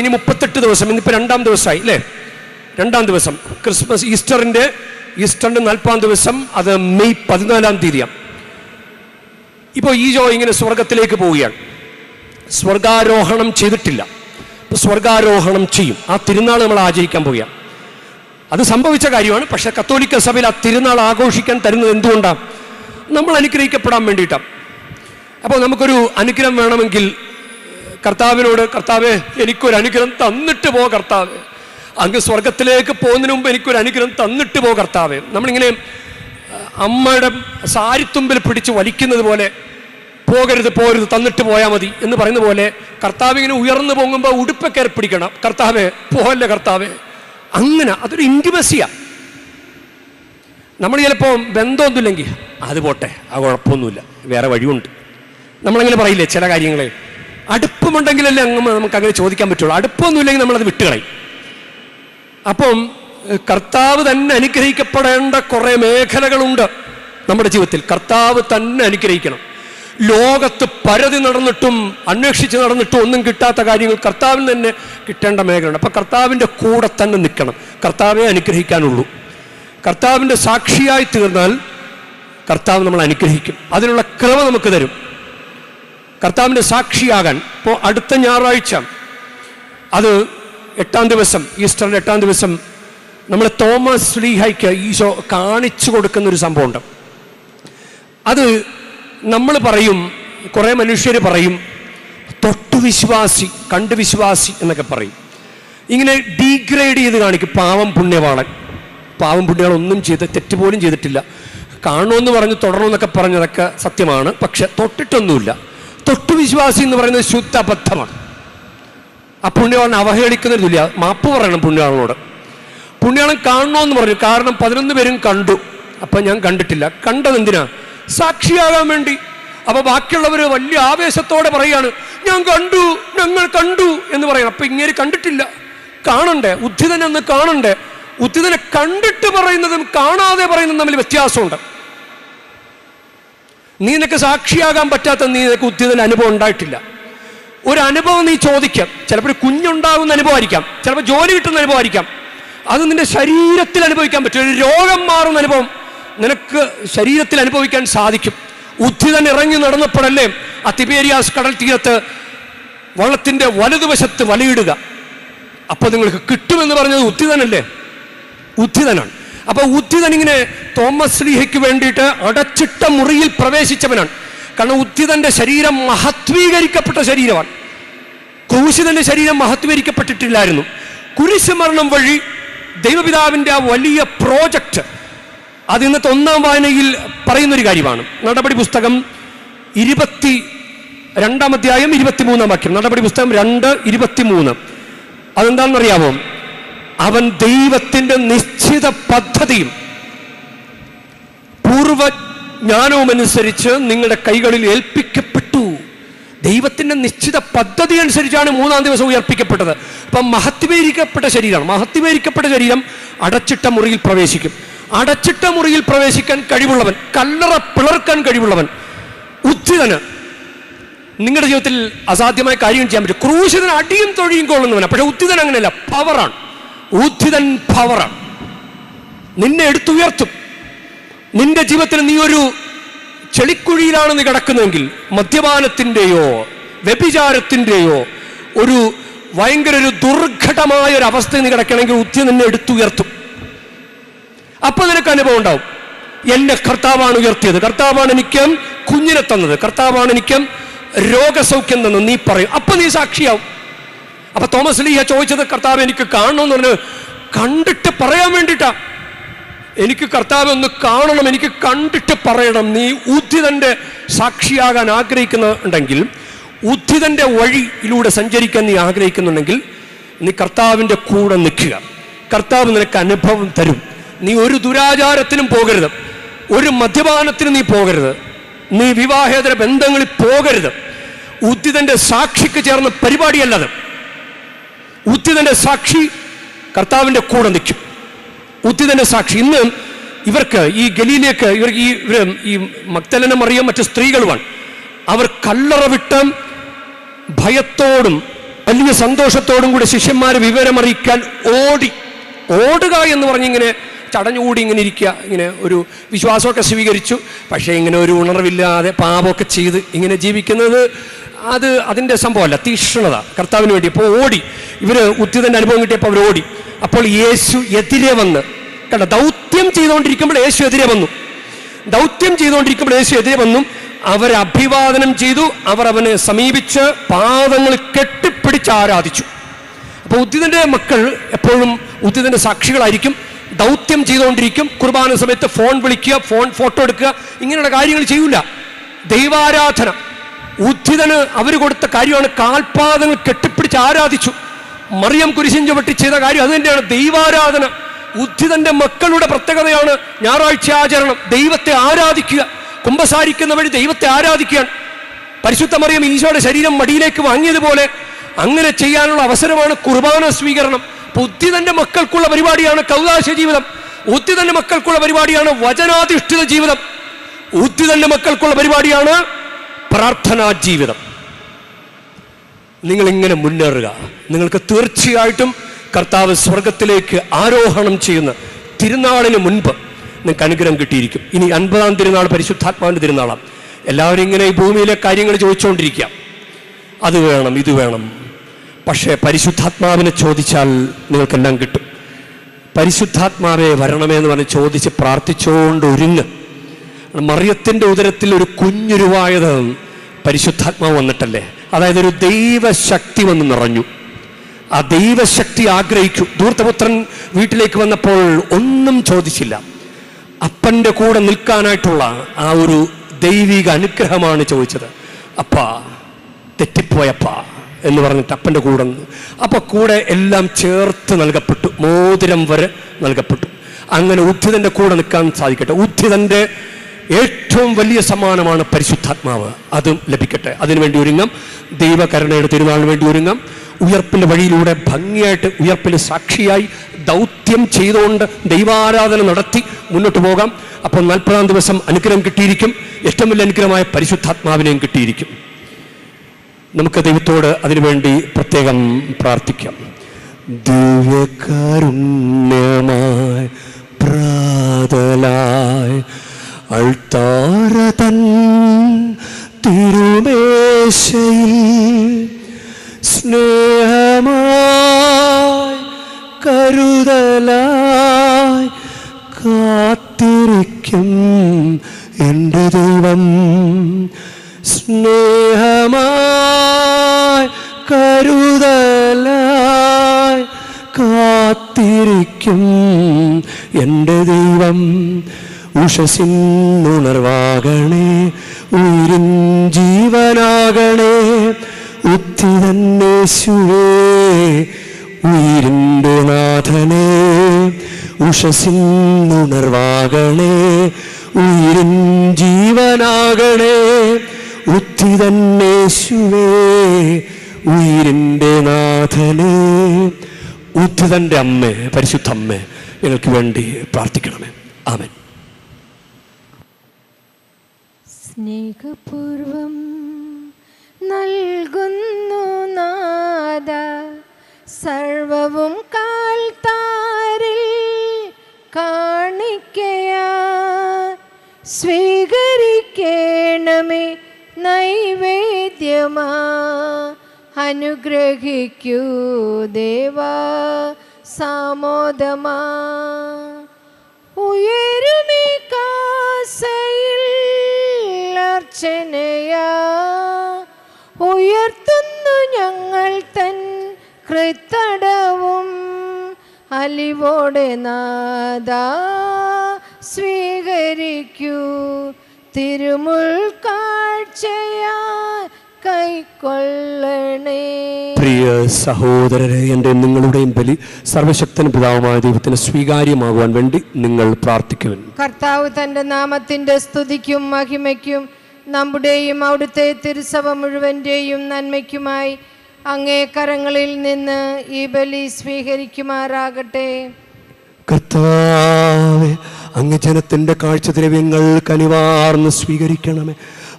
ഇനി 38 ദിവസം, ഇന്നിപ്പോൾ 2-ാം ദിവസമായി അല്ലേ? 2-ാം ദിവസം ക്രിസ്മസ്, ഈസ്റ്ററിൻ്റെ 40-ാം ദിവസം, അത് മെയ് 14-ാം തീയതിയാണ്. ഇപ്പോൾ ഈശോ ഇങ്ങനെ സ്വർഗത്തിലേക്ക് പോവുകയാണ്. സ്വർഗാരോഹണം ചെയ്തിട്ടില്ല, ഇപ്പോൾ സ്വർഗാരോഹണം ചെയ്യും. ആ തിരുനാൾ നമ്മൾ ആചരിക്കാൻ പോവുകയാണ്. അത് സംഭവിച്ച കാര്യമാണ്. പക്ഷേ കത്തോലിക്ക സഭയിൽ ആ തിരുനാൾ ആഘോഷിക്കാൻ തരുന്നത് എന്തുകൊണ്ടാണ്? നമ്മൾ അനുഗ്രഹിക്കപ്പെടാൻ വേണ്ടിയിട്ടാണ്. അപ്പോൾ നമുക്കൊരു അനുഗ്രഹം വേണമെങ്കിൽ കർത്താവിനോട്, കർത്താവേ എനിക്കൊരു അനുഗ്രഹം തന്നിട്ട് പോ കർത്താവേ, അങ്ങ് സ്വർഗത്തിലേക്ക് പോകുന്നതിന് മുമ്പ് എനിക്കൊരു അനുഗ്രഹം തന്നിട്ട് പോ കർത്താവേ. നമ്മളിങ്ങനെ അമ്മയുടെ സാരിത്തുമ്പിൽ പിടിച്ച് വലിക്കുന്നത് പോലെ പോകരുത് പോരുത് തന്നിട്ട് പോയാൽ മതി എന്ന് പറയുന്ന പോലെ കർത്താവ് ഇങ്ങനെ ഉയർന്നു പോകുമ്പോൾ ഉടുപ്പൊക്കെ പിടിക്കണം. കർത്താവേ പോകല്ലേ കർത്താവേ. അങ്ങനെ അതൊരു ഇൻറ്റിമസിയാണ്. നമ്മൾ ചിലപ്പോൾ ബന്ധമൊന്നുമില്ലെങ്കിൽ അത് പോട്ടെ, ആ കുഴപ്പമൊന്നുമില്ല, വേറെ വഴിയുണ്ട്, നമ്മളങ്ങനെ പറയില്ലേ ചില കാര്യങ്ങൾ. അടുപ്പമുണ്ടെങ്കിലല്ലേ നമുക്ക് അങ്ങനെ ചോദിക്കാൻ പറ്റുള്ളൂ. അടുപ്പമൊന്നുമില്ലെങ്കിൽ നമ്മളത് വിട്ടുകളയും. അപ്പം കർത്താവ് തന്നെ അനുഗ്രഹിക്കപ്പെടേണ്ട കുറേ മേഖലകളുണ്ട് നമ്മുടെ ജീവിതത്തിൽ. കർത്താവ് തന്നെ അനുഗ്രഹിക്കണം. ലോകത്ത് പരതി നടന്നിട്ടും അന്വേഷിച്ച് നടന്നിട്ടും ഒന്നും കിട്ടാത്ത കാര്യങ്ങൾ കർത്താവിന് തന്നെ കിട്ടേണ്ട മേഖലയുണ്ട്. അപ്പം കർത്താവിൻ്റെ കൂടെ തന്നെ നിൽക്കണം. കർത്താവെ അനുഗ്രഹിക്കാനുള്ളൂ. കർത്താവിൻ്റെ സാക്ഷിയായി തീർന്നാൽ കർത്താവ് നമ്മൾ അനുഗ്രഹിക്കും. അതിനുള്ള കൃപ നമുക്ക് തരും കർത്താവിൻ്റെ സാക്ഷിയാകാൻ. ഇപ്പോൾ അടുത്ത ഞായറാഴ്ച, അത് 8-ാം ദിവസം, ഈസ്റ്ററിൻ്റെ 8-ാം ദിവസം, നമ്മൾ തോമസ് ശ്ലീഹായ്ക്ക് ഈശോ കാണിച്ചു കൊടുക്കുന്നൊരു സംഭവമുണ്ട്. അത് നമ്മൾ പറയും, കുറേ മനുഷ്യർ പറയും തൊട്ടു വിശ്വാസി, കണ്ട് വിശ്വാസി എന്നൊക്കെ പറയും. ഇങ്ങനെ ഡീഗ്രേഡ് ചെയ്ത് കാണിക്കും. പാവം പുണ്യവാളൻ, പാവം പുണ്യവാളൻ ഒന്നും തെറ്റ് പോലും ചെയ്തിട്ടില്ല, കാണുമെന്ന് പറഞ്ഞ് തുടരണമെന്നൊക്കെ പറഞ്ഞതൊക്കെ സത്യമാണ്. പക്ഷെ തൊട്ടിട്ടൊന്നുമില്ല. തൊട്ടു വിശ്വാസി എന്ന് പറയുന്നത് ശുദ്ധ അബദ്ധമാണ്. ആ പുണ്യവാളനെ അവഹേളിക്കുന്നതില്ല. മാപ്പ് പറയണം പുണ്യവാളനോട്. പുണ്യവാളൻ കാണണമെന്ന് പറഞ്ഞു. കാരണം 11 പേരും കണ്ടു. അപ്പം ഞാൻ കണ്ടിട്ടില്ല. കണ്ടതെന്തിനാ? സാക്ഷിയാകാൻ വേണ്ടി. അപ്പൊ ബാക്കിയുള്ളവർ വലിയ ആവേശത്തോടെ പറയാണ് ഞാൻ കണ്ടു, ഞങ്ങൾ കണ്ടു എന്ന് പറയണം. അപ്പൊ ഇങ്ങനെ കണ്ടിട്ടില്ല, കാണണ്ടേ, ഉദ്ധിതനെന്ന് കാണണ്ടേ. ഉദ്ധിതനെ കണ്ടിട്ട് പറയുന്നതും കാണാതെ പറയുന്നതും തമ്മിൽ വ്യത്യാസമുണ്ട്. നിനക്ക് സാക്ഷിയാകാൻ പറ്റാത്ത നിനക്ക് ഉദ്ധിതന് അനുഭവം ഉണ്ടായിട്ടില്ല. ഒരു അനുഭവം നീ ചോദിക്കാം. ചിലപ്പോൾ കുഞ്ഞുണ്ടാകുന്ന അനുഭവമായിരിക്കാം, ചിലപ്പോൾ ജോലി കിട്ടുന്ന അനുഭവമായിരിക്കാം. അത് നിന്റെ ശരീരത്തിൽ അനുഭവിക്കാൻ പറ്റും. ഒരു രോഗം മാറുന്ന അനുഭവം നിനക്ക് ശരീരത്തിൽ അനുഭവിക്കാൻ സാധിക്കും. ഉദ്ധിതൻ ഇറങ്ങി നടന്നപ്പോഴല്ലേ ആ തിബേരിയാസ് കടൽ തീരത്ത് വള്ളത്തിന്റെ വലതുവശത്ത് വലയിടുക. അപ്പൊ നിങ്ങൾക്ക് കിട്ടുമെന്ന് പറഞ്ഞത് ഉദ്ധിതനല്ലേ? ഉദ്ധിതനാണ്. അപ്പൊ ഉദ്ധിതൻ ഇങ്ങനെ തോമസ് ശ്ലീഹയ്ക്ക് വേണ്ടിയിട്ട് അടച്ചിട്ട മുറിയിൽ പ്രവേശിച്ചവനാണ്. കാരണം ഉദ്ധിതന്റെ ശരീരം മഹത്വീകരിക്കപ്പെട്ട ശരീരമാണ്. ക്രൂശിതന്റെ ശരീരം മഹത്വീകരിക്കപ്പെട്ടിട്ടില്ലായിരുന്നു. കുരിശുമരണം വഴി ദൈവപിതാവിന്റെ ആ വലിയ പ്രോജക്റ്റ്, അത് ഇന്നത്തെ 1-ാം വായനയിൽ പറയുന്നൊരു കാര്യമാണ്. നടപടി പുസ്തകം 22-ാം അധ്യായം 23-ാം വാക്യം. നടപടി പുസ്തകം 2:23. അതെന്താണെന്നറിയാമോ? അവൻ ദൈവത്തിന്റെ നിശ്ചിത പദ്ധതിയും പൂർവജ്ഞാനവും അനുസരിച്ച് നിങ്ങളുടെ കൈകളിൽ ഏൽപ്പിക്കപ്പെട്ടു. ദൈവത്തിന്റെ നിശ്ചിത പദ്ധതി അനുസരിച്ചാണ് 3-ാം ദിവസം ഉയർപ്പിക്കപ്പെട്ടത്. അപ്പം മഹത്വീകരിക്കപ്പെട്ട ശരീരമാണ്. മഹത്വീകരിക്കപ്പെട്ട ശരീരം അടച്ചിട്ട മുറിയിൽ പ്രവേശിക്കും. അടച്ചിട്ട മുറിയിൽ പ്രവേശിക്കാൻ കഴിവുള്ളവൻ, കല്ലറ പിളർക്കാൻ കഴിവുള്ളവൻ ഉദ്ധിതന് നിങ്ങളുടെ ജീവിതത്തിൽ അസാധ്യമായ കാര്യം ചെയ്യാൻ പറ്റും. ക്രൂശിതന് അടിയും തൊഴിയും കൊള്ളുന്നവനാണ്. പക്ഷെ ഉദ്ധിതൻ അങ്ങനെയല്ല, പവറാണ്. ഉദ്ധിതൻ പവറാണ്. നിന്നെ എടുത്തുയർത്തും. നിന്റെ ജീവിതത്തിൽ നീ ഒരു ചെളിക്കുഴിയിലാണ് നീ കിടക്കുന്നതെങ്കിൽ, മദ്യപാനത്തിൻ്റെയോ വ്യഭിചാരത്തിൻ്റെയോ ഒരു ഭയങ്കര ഒരു ദുർഘടമായ ഒരു അവസ്ഥയിൽ നീ കിടക്കണമെങ്കിൽ ഉദ്ധിതൻ നിന്നെ എടുത്തുയർത്തും. അപ്പൊ നിനക്ക് അനുഭവം ഉണ്ടാവും. എന്റെ കർത്താവാണ് ഉയർത്തിയത്, കർത്താവാണ് എനിക്ക് കുഞ്ഞിനെ തന്നത്, കർത്താവാണ് എനിക്ക് രോഗസൗഖ്യം തന്നത് നീ പറയും. അപ്പൊ നീ സാക്ഷിയാവും. അപ്പൊ തോമസ് ശ്ലീഹ ചോദിച്ചത് കർത്താവ് എനിക്ക് കാണണമെന്ന് പറഞ്ഞു. കണ്ടിട്ട് പറയാൻ വേണ്ടിയിട്ടാ. എനിക്ക് കർത്താവ് ഒന്ന് കാണണം, എനിക്ക് കണ്ടിട്ട് പറയണം. നീ ഉദ്ധിതന്റെ സാക്ഷിയാകാൻ ആഗ്രഹിക്കുന്നുണ്ടെങ്കിൽ, ഉദ്ധിതന്റെ വഴിയിലൂടെ സഞ്ചരിക്കാൻ നീ ആഗ്രഹിക്കുന്നുണ്ടെങ്കിൽ, നീ കർത്താവിൻ്റെ കൂടെ നിൽക്കുക. കർത്താവ് നിനക്ക് അനുഭവം തരും. നീ ഒരു ദുരാചാരത്തിനും പോകരുത്, ഒരു മദ്യപാനത്തിനും നീ പോകരുത്, നീ വിവാഹേതര ബന്ധങ്ങളിൽ പോകരുത്. ഉദ്ധിതന്റെ സാക്ഷിക്ക് ചേർന്ന പരിപാടിയല്ലത്. ഉദ്ധിതന്റെ സാക്ഷി കർത്താവിൻ്റെ കൂടെ നിൽക്കും. ഉദ്ധിതന്റെ സാക്ഷി. ഇന്ന് ഇവർക്ക് ഈ ഗലീലയ്ക്ക് ഇവർക്ക് ഈ മഗ്ദലന മറിയം മറ്റു സ്ത്രീകളുമാണ്. അവർ കല്ലറ വിട്ട് ഭയത്തോടും വലിയ സന്തോഷത്തോടും കൂടി ശിഷ്യന്മാരെ വിവരമറിയിക്കാൻ ഓടുക എന്ന് പറഞ്ഞിങ്ങനെ ചടഞ്ഞുകൂടി ഇങ്ങനെ ഇരിക്കുക, ഇങ്ങനെ ഒരു വിശ്വാസമൊക്കെ സ്വീകരിച്ചു, പക്ഷേ ഇങ്ങനെ ഒരു ഉണർവില്ലാതെ പാപമൊക്കെ ചെയ്ത് ഇങ്ങനെ ജീവിക്കുന്നത് അതിൻ്റെ സംഭവമല്ല. തീക്ഷ്ണത കർത്താവിന് വേണ്ടി. അപ്പോൾ ഓടി, ഇവർ ഉത്തിതൻ്റെ അനുഭവം കിട്ടിയപ്പോൾ അവർ ഓടി. അപ്പോൾ യേശു എതിരെ വന്ന്, കണ്ട, ദൗത്യം ചെയ്തുകൊണ്ടിരിക്കുമ്പോൾ യേശു എതിരെ വന്നു. അവരെ അഭിവാദനം ചെയ്തു. അവർ അവനെ സമീപിച്ച് പാദങ്ങൾ കെട്ടിപ്പിടിച്ച് ആരാധിച്ചു. അപ്പോൾ ഉത്തിതൻ്റെ മക്കൾ എപ്പോഴും ഉത്തിതൻ്റെ സാക്ഷികളായിരിക്കും. ദൗത്യം ചെയ്തുകൊണ്ടിരിക്കും. കുർബാന സമയത്ത് ഫോൺ വിളിക്കുക, ഫോട്ടോ എടുക്കുക, ഇങ്ങനെയുള്ള കാര്യങ്ങൾ ചെയ്യൂല. ദൈവാരാധന ഉദ്ധിതന് അവർ കൊടുത്ത കാര്യമാണ്. കാൽപാദങ്ങൾ കെട്ടിപ്പിടിച്ച് ആരാധിച്ചു. മറിയം കുരിശിൻ ചുവട്ടി ചെയ്ത കാര്യം അത് തന്നെയാണ്, ദൈവാരാധന. ഉദ്ധിതന്റെ മക്കളുടെ പ്രത്യേകതയാണ് ഞായറാഴ്ച ആചരണം. ദൈവത്തെ ആരാധിക്കുക, കുമ്പസാരിക്കുന്ന വഴി ദൈവത്തെ ആരാധിക്കുകയാണ്. പരിശുദ്ധ മറിയം ഈശോയുടെ ശരീരം മടിയിലേക്ക് വാങ്ങിയതുപോലെ അങ്ങനെ ചെയ്യാനുള്ള അവസരമാണ് കുർബാന സ്വീകരണം. ഉദ്ധിതന്റെ മക്കൾക്കുള്ള പരിപാടിയാണ് കൗദാശ ജീവിതം. ഉദ്ധിതന്റെ മക്കൾക്കുള്ള പരിപാടിയാണ് വചനാധിഷ്ഠിത ജീവിതം. ഉദ്ധിതന്റെ മക്കൾക്കുള്ള പരിപാടിയാണ് പ്രാർത്ഥനാ ജീവിതം. നിങ്ങളിങ്ങനെ മുന്നേറുക. നിങ്ങൾക്ക് തീർച്ചയായിട്ടും കർത്താവ് സ്വർഗത്തിലേക്ക് ആരോഹണം ചെയ്യുന്ന തിരുനാളിന് മുൻപ് നിങ്ങൾക്ക് അനുഗ്രഹം കിട്ടിയിരിക്കും. ഇനി 50-ാം തിരുനാൾ പരിശുദ്ധാത്മാവിൻ്റെ തിരുനാളാണ്. എല്ലാവരും ഇങ്ങനെ ഈ ഭൂമിയിലെ കാര്യങ്ങൾ ചോദിച്ചുകൊണ്ടിരിക്കുക, അത് വേണം ഇത് വേണം. പക്ഷേ പരിശുദ്ധാത്മാവിനെ ചോദിച്ചാൽ നിങ്ങൾക്കെല്ലാം കിട്ടും. പരിശുദ്ധാത്മാവെ വരണമേ എന്ന് പറഞ്ഞ് ചോദിച്ച് പ്രാർത്ഥിച്ചുകൊണ്ട് ഒരുങ്ങ്. മറിയത്തിൻ്റെ ഉദരത്തിൽ ഒരു കുഞ്ഞുരുവായത് പരിശുദ്ധാത്മാവ് വന്നിട്ടല്ലേ. അതായത് ഒരു ദൈവശക്തി വന്ന് നിറഞ്ഞു. ആ ദൈവശക്തി ആഗ്രഹിച്ചു. ധൂർത്തപുത്രൻ വീട്ടിലേക്ക് വന്നപ്പോൾ ഒന്നും ചോദിച്ചില്ല. അപ്പൻ്റെ കൂടെ നിൽക്കാനായിട്ടുള്ള ആ ഒരു ദൈവിക അനുഗ്രഹമാണ് ചോദിച്ചത്. അപ്പാ, തെറ്റിപ്പോയപ്പാ എന്ന് പറഞ്ഞിട്ട് അപ്പൻ്റെ കൂടെ നിന്ന്. അപ്പോൾ കൂടെ എല്ലാം ചേർത്ത് നൽകപ്പെട്ടു, മോതിരം വരെ നൽകപ്പെട്ടു. അങ്ങനെ ഉദ്ധിതൻ്റെ കൂടെ നിൽക്കാൻ സാധിക്കട്ടെ. ഉദ്ധിതൻ്റെ ഏറ്റവും വലിയ സമ്മാനമാണ് പരിശുദ്ധാത്മാവ്. അതും ലഭിക്കട്ടെ. അതിനുവേണ്ടി ഒരുങ്ങാം. ദൈവകരുണയുടെ തിരുനാളിന് വേണ്ടി ഒരുങ്ങാം. ഉയർപ്പിൻ്റെ വഴിയിലൂടെ ഭംഗിയായിട്ട് ഉയർപ്പിന് സാക്ഷിയായി ദൗത്യം ചെയ്തുകൊണ്ട് ദൈവാരാധന നടത്തി മുന്നോട്ട് പോകാം. അപ്പോൾ 40-ാം ദിവസം അനുഗ്രഹം കിട്ടിയിരിക്കും. ഏറ്റവും വലിയ അനുഗ്രഹമായ പരിശുദ്ധാത്മാവിനെയും കിട്ടിയിരിക്കും. നമുക്ക് ദൈവത്തോട് അതിനുവേണ്ടി പ്രത്യേകം പ്രാർത്ഥിക്കാം. ദിവ്യകാരുണ്യമായി പ്രാതലായി അൾത്താരതൻ തിരുമേശയിൽ സ്നേഹമായി കരുതലായി കാത്തിരിക്കും എൻ്റെ ദൈവം. സ്നേഹമായി കരുതലായി കാത്തിരിക്കും എൻ്റെ ദൈവം. ഉഷസിന്നുണർവാകണേ, ഉയരിൻ ജീവനാകണേ, ഉദ്ധിതന്നേശുവേ ഉയിരിൻ്റെ നാഥനേ. ഉഷസിന്നുണർവാകണേ, ഉയിരിൻ ജീവനാകണേ, ഉദ്ധിതന്നേശുവേ ഉയിരിൻ്റെ നാഥനേ. ഉദ്ധിതൻ്റെ അമ്മേ, പരിശുദ്ധ അമ്മേ, ഞങ്ങൾക്ക് വേണ്ടി പ്രാർത്ഥിക്കണമേ. ആമേൻ. സ്നേഹപൂർവം നൽകുന്നു നാദ സർവവും കാൽത്താരിൽ കാണിക്കയാ. സ്വീകരിക്കണമേ നൈവേദ്യമാ, അനുഗ്രഹിക്കൂ ദേവാ സാമോദമാ. ഉയരുമേ കാസയിൽ അർച്ചനയാ, ഉയർത്തുന്നു ഞങ്ങൾ തൻ കൃത്തടവും. അലിവോടെ നാദാ സ്വീകരിക്കൂ, തിരുമുൾ കാഴ്ചയാ കൈക്കൊള്ളണേ. പ്രിയ സഹോദരരെ, എൻ്റെ നിങ്ങളുടെയും ബലി സർവശക്തൻ പിതാവുമായ ദൈവത്തിന് സ്വീകാര്യമാകുവാൻ വേണ്ടി നിങ്ങൾ പ്രാർത്ഥിക്കുവിൻ. കർത്താവ് തൻ്റെ നാമത്തിൻ്റെ സ്തുതിക്കും മഹിമയ്ക്കും നമ്മുടെയും അവിടുത്തെ തിരുസഭ മുഴുവൻ്റെയും നന്മയ്ക്കുമായി അങ്ങേ കരങ്ങളിൽ നിന്ന് ഈ ബലി സ്വീകരിക്കുമാറാകട്ടെ. കർത്താവേ, അങ്ങ് ജനത്തിൻ്റെ കാഴ്ചദ്രവ്യങ്ങൾ കനിവാർന്ന് സ്വീകരിക്കണമേ.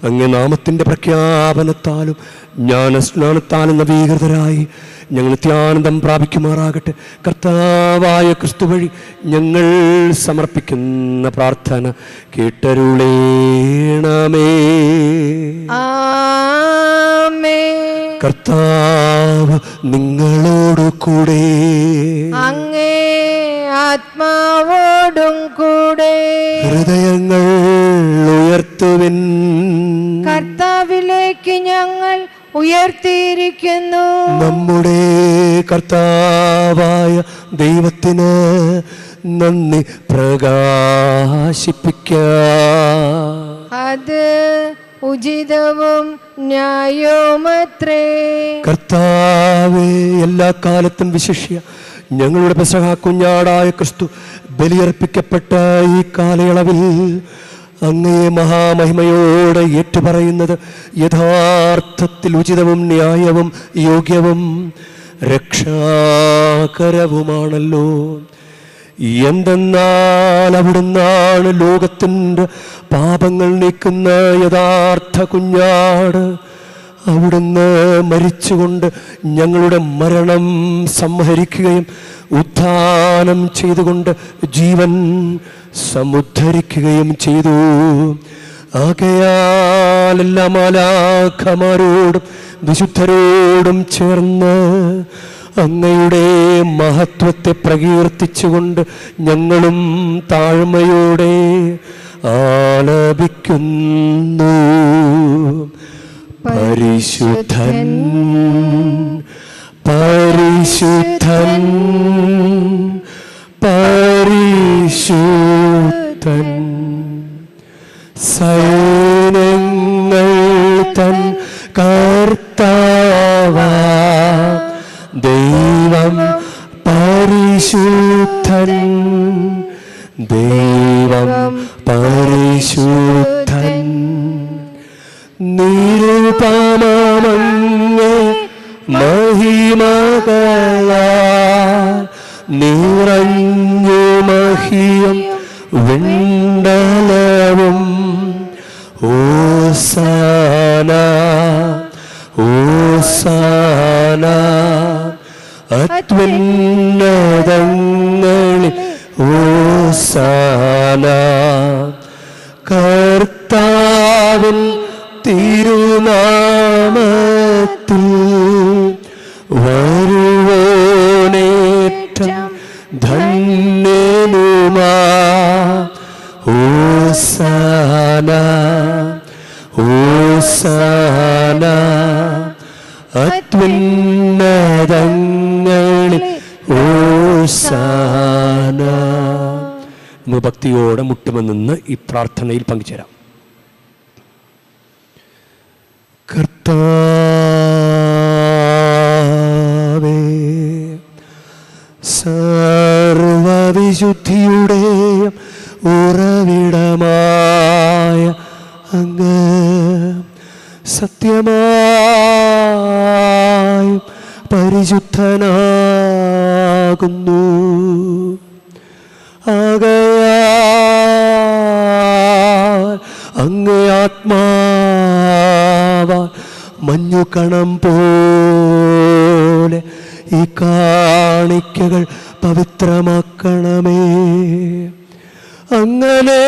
അങ്ങ് നാമത്തിൻ്റെ പ്രഖ്യാപനത്താലും ജ്ഞാനസ്നാനത്താലും നവീകൃതരായി ഞങ്ങൾ നിത്യാനന്ദം പ്രാപിക്കുമാറാകട്ടെ. കർത്താവായ ക്രിസ്തു വഴി ഞങ്ങൾ സമർപ്പിക്കുന്ന പ്രാർത്ഥന കേട്ടരുളേണമേ. ആമേൻ. കർത്താവ് നിങ്ങളോടു കൂടെ, അങ്ങേ ആത്മാവോടും കൂടെ. ഹൃദയങ്ങൾ ഉയർത്തുവിൻ. കർത്താവിലേക്ക് ഞങ്ങൾ ഉയർത്തിയിരിക്കുന്നു. നമ്മുടെ കർത്താവായ ദൈവത്തിന് നന്ദി പ്രകാശിപ്പിക്കാം. അത് ഉചിതവും ന്യായവുമത്രേ. കർത്താവേ, എല്ലാ കാലത്തും വിശിഷ്യ ഞങ്ങളുടെ പെസഹ കുഞ്ഞാടായ ക്രിസ്തു ബലിയർപ്പിക്കപ്പെട്ട ഈ കാലയളവിൽ അങ്ങേ മഹാമഹിമയോടെ ഏറ്റുപറയുന്നത് യഥാർത്ഥത്തിൽ ഉചിതവും ന്യായവും യോഗ്യവും രക്ഷാകരവുമാണല്ലോ. എന്തെന്നാൽ അവിടുന്നാണ് ലോകത്തിൻ്റെ പാപങ്ങൾ നീക്കുന്ന യഥാർത്ഥ കുഞ്ഞാട്. അവിടുന്ന് മരിച്ചുകൊണ്ട് ഞങ്ങളുടെ മരണം സംഹരിക്കുകയും ഉത്ഥാനം ചെയ്തുകൊണ്ട് ജീവൻ സമുദ്ധരിക്കുകയും ചെയ്തു. ആകയാൽ എല്ലാ മാലാഖമാരോടും വിശുദ്ധരോടും ചേർന്ന് അങ്ങയുടെ മഹത്വത്തെ പ്രകീർത്തിച്ചുകൊണ്ട് ഞങ്ങളും താഴ്മയോടെ ആലപിക്കുന്നു. പരിശുദ്ധൻ പരിശുദ്ധൻ പരിശുദ്ധൻ, സൈന്യങ്ങൾ തൻ കർത്താവാ ദൈവം പരിശുദ്ധൻ, ദൈവം പരിശുദ്ധൻ. നിരുപമങ്ങേ മഹിമകളാൽ നിറഞ്ഞു മഹിയും വിണ്ടലവും. ഓസാന ഓസാന അത്യുന്നതങ്ങളിൽ ഓസാന. കർത്താവിൻ തിരുനാമത്തിൽ വരുവോനേറ്റം ധന്യനുമാ. ഓസാന ഓസാന അത്യുന്നതങ്ങളിൽ ഓസാന. നമ്മൾ ഭക്തിയോടെ മുട്ടുമെന്ന് ഈ പ്രാർത്ഥനയിൽ പങ്കുചേരാം. കർത്താവേ, സർവവിശുദ്ധിയുടെയും ഉറവിടമായ അങ്ങ് സത്യമായും പരിശുദ്ധനാകുന്നു. ആകയാൽ അങ്ങേ ആത്മാവാൽ മഞ്ഞുകണം പോലെ ഈ കാണിക്കകൾ പവിത്രമാക്കണമേ. അങ്ങനെ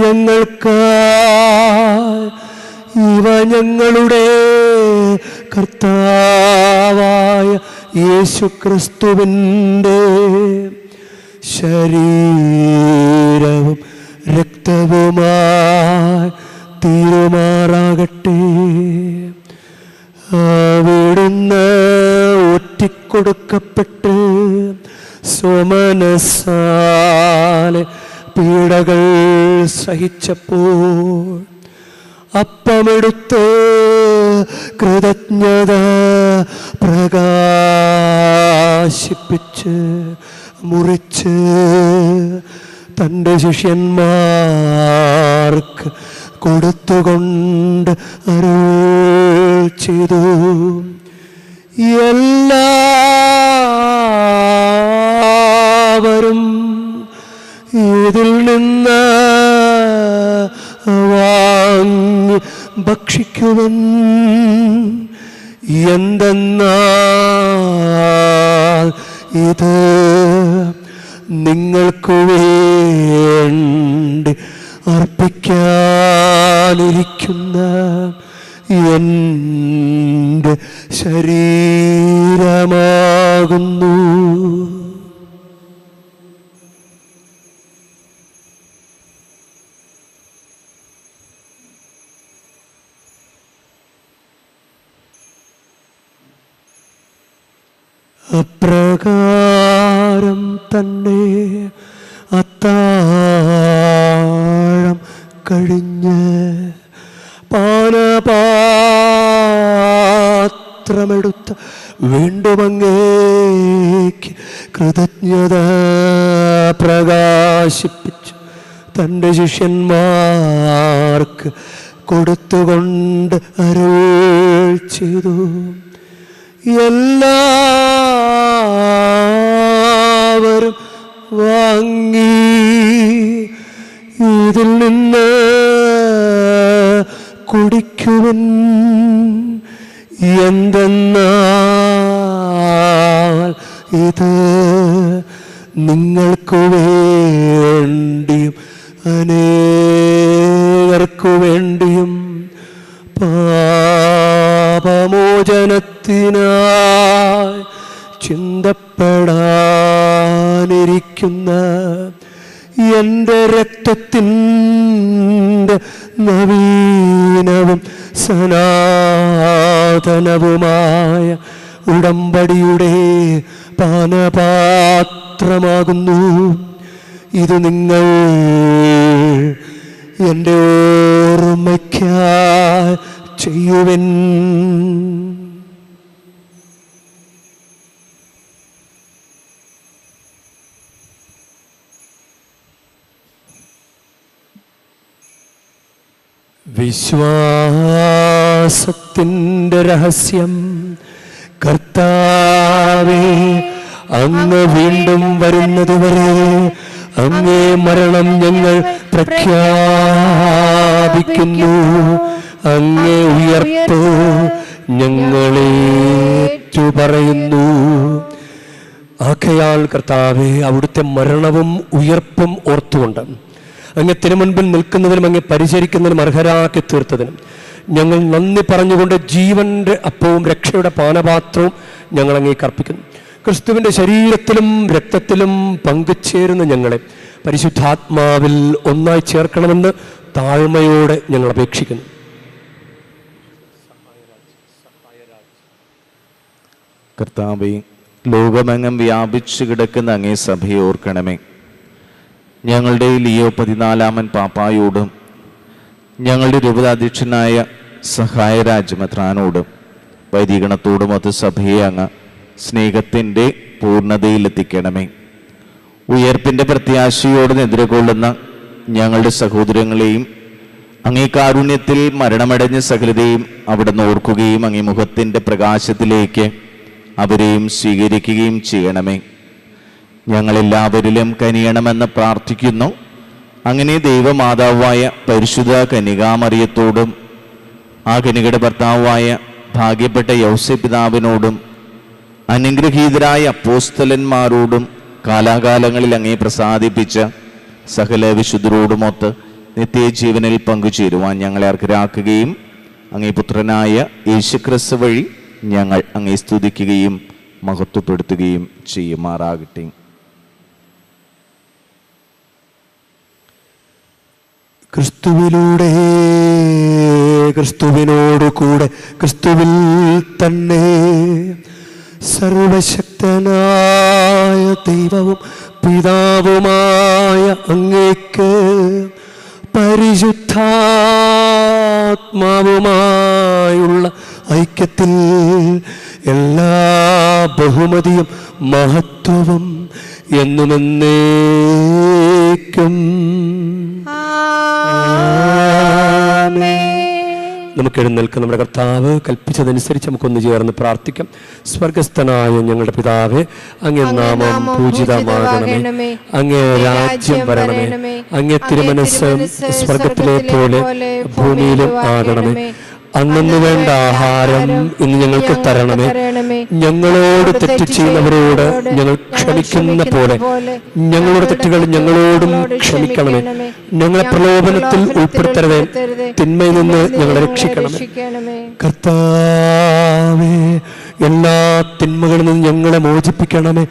ഞങ്ങൾക്കായി ഇവ ഞങ്ങളുടെ കർത്താവായ യേശുക്രിസ്തുവിൻ്റെ ശരീരവും രക്തവുമായി തീരുമാറാകട്ടെ. അവിടുന്ന് ഒറ്റിക്കൊടുക്കപ്പെട്ട് സ്വമനസാലെ പീഡകൾ സഹിച്ചപ്പോൾ അപ്പമെടുത്ത് കൃതജ്ഞത പ്രകാശിപ്പിച്ച് മുറിച്ച് തൻ്റെ ശിഷ്യന്മാർക്ക് കൊടുത്തുകൊണ്ട് അരുൾ ചെയ്തു. എല്ലാവരും ഇതിൽ നിന്ന് വാങ്ങി ഭക്ഷിക്കുവൻ. എന്തെന്നാൽ ഇത് നിങ്ങൾക്ക് വേണ്ടി അർപ്പിക്കാനിരിക്കുന്ന എൻ്റെ ശരീരമാകുന്നു. അപ്രകാരം തന്നെ അത്താഴം കഴിഞ്ഞ് പാനപാത്രമെടുത്ത് വീണ്ടും അങ്ങേക്ക് കൃതജ്ഞത പ്രകാശിപ്പിച്ചു തൻ്റെ ശിഷ്യന്മാർക്ക് കൊടുത്തുകൊണ്ട് അരുൾ ചെയ്തു, എല്ലാവരും വാങ്ങി ഇതിൽ നിന്ന് കുടിക്കുവിൻ. എന്തെന്നാൽ ഇത് നിങ്ങൾക്ക് വേണ്ടിയും അനേകർക്കു വേണ്ടിയും പാപമോചനത്തിനായി ചിന്തപ്പെടാനിരിക്കുന്ന എൻ്റെ രക്തത്തിൻ്റെ നവീനവും സനാതനവുമായ ഉടമ്പടിയുടെ പാനപാത്രമാകുന്നു. ഇത് നിങ്ങൾ എൻ്റെ ഓർമ്മയ്ക്കായി ചെയ്യുവിൻ. വിശ്വാസത്തിൻ്റെ രഹസ്യം. കർത്താവേ, അങ്ങ് വീണ്ടും വരുന്നതുവരെ അങ്ങേ മരണം ഞങ്ങൾ പ്രഖ്യാപിക്കുന്നു. അങ്ങേ ഉയർപ്പ് ഞങ്ങളേറ്റു പറയുന്നു. ആകയാൽ കർത്താവേ, അവിടുത്തെ മരണവും ഉയർപ്പും ഓർത്തുകൊണ്ട് അങ്ങ് തിരുമുൻപിൽ നിൽക്കുന്നതിനും അങ്ങ് പരിചരിക്കുന്നതിനും അർഹരാക്കി തീർത്തതിനും ഞങ്ങൾ നന്ദി പറഞ്ഞുകൊണ്ട് ജീവന്റെ അപ്പവും രക്ഷയുടെ പാനപാത്രവും ഞങ്ങൾ അങ്ങേക്ക് അർപ്പിക്കുന്നു. ക്രിസ്തുവിൻ്റെ ശരീരത്തിലും രക്തത്തിലും പങ്കുചേരുന്ന ഞങ്ങളെ പരിശുദ്ധാത്മാവിൽ ഒന്നായി ചേർക്കണമെന്ന് താഴ്മയോടെ ഞങ്ങൾ അപേക്ഷിക്കുന്നു. കർത്താവേ, ലോകമെങ്ങും വ്യാപിച്ചു കിടക്കുന്ന അങ്ങേ സഭയെ ഓർക്കണമേ. ഞങ്ങളുടെ ലിയോ 14 പാപ്പായോടും ഞങ്ങളുടെ രൂപതാധ്യക്ഷനായ സഹായ രാജമെത്രാനോടും വൈദികണത്തോടും അത് സഭയെ അങ്ങ് സ്നേഹത്തിൻ്റെ പൂർണ്ണതയിലെത്തിക്കണമേ. ഉയർപ്പിൻ്റെ പ്രത്യാശയോട് എതിർകൊള്ളുന്ന ഞങ്ങളുടെ സഹോദരങ്ങളെയും അങ്ങേ കാരുണ്യത്തിൽ മരണമടഞ്ഞ സകലതയും അവിടുന്ന് ഓർക്കുകയും അങ്ങേ മുഖത്തിൻ്റെ പ്രകാശത്തിലേക്ക് അവരെയും സ്വീകരിക്കുകയും ചെയ്യണമേ. ഞങ്ങളെല്ലാവരിലും കനിയണമെന്ന് പ്രാർത്ഥിക്കുന്നു. അങ്ങനെ ദൈവമാതാവായ പരിശുദ്ധ കന്യകാമറിയത്തോടും ആ കന്യകയുടെ ഭർത്താവായ ഭാഗ്യപ്പെട്ട യൗസേപ്പ് പിതാവിനോടും അനുഗ്രഹീതരായ അപ്പോസ്തലന്മാരോടും കാലാകാലങ്ങളിൽ അങ്ങേ പ്രസാദിപ്പിച്ച സകല വിശുദ്ധരോടുമൊത്ത് നിത്യജീവനിൽ പങ്കുചേരുവാൻ ഞങ്ങളെ അർഹരാക്കുകയും അങ്ങേ പുത്രനായ യേശുക്രിസ്തു വഴി ഞങ്ങൾ അങ്ങേ സ്തുതിക്കുകയും മഹത്വപ്പെടുത്തുകയും ചെയ്യുമാറാകട്ടെ. ക്രിസ്തുവിലൂടെ, ക്രിസ്തുവിനോടുകൂടെ, ക്രിസ്തുവിൽ തന്നെ സർവശക്തനായ ദൈവവും പിതാവുമായ അങ്ങേക്ക് പരിശുദ്ധാത്മാവുമായുള്ള ഐക്യത്തിൽ എല്ലാ ബഹുമതിയും മഹത്വവും എന്നുമെന്നേക്കും നമുക്ക് എഴുന്നേൽക്കാം. നമ്മുടെ കർത്താവ് കൽപ്പിച്ചതനുസരിച്ച് നമുക്കൊന്ന് ചേർന്ന് പ്രാർത്ഥിക്കാം. സ്വർഗസ്ഥനായ ഞങ്ങളുടെ പിതാവേ, അങ്ങേ നാമം പൂജിതമാകണമേ, അങ്ങേ രാജ്യം വരണമേ, അങ്ങേ തിരുമനസ്സ് സ്വർഗത്തിലെ പോലെ ഭൂമിയിലും ആകണമേ. അന്നു വേണ്ട ആഹാരം ഇന്ന് ഞങ്ങൾക്ക് തരണമേ. ഞങ്ങളോട് തെറ്റ് ചെയ്യുന്നവരോട് ഞങ്ങൾ ക്ഷമിക്കുന്ന പോലെ ഞങ്ങളുടെ തെറ്റുകൾ ഞങ്ങളോടും ക്ഷമിക്കണമേ. ഞങ്ങളെ പ്രലോഭനത്തിൽ ഉൾപ്പെടുത്തരുതേ, തിന്മയിൽ നിന്ന് ഞങ്ങളെ രക്ഷിക്കണമേ. കർത്താവേ, എല്ലാ തിന്മകളിൽ നിന്ന് ഞങ്ങളെ മോചിപ്പിക്കണമേ.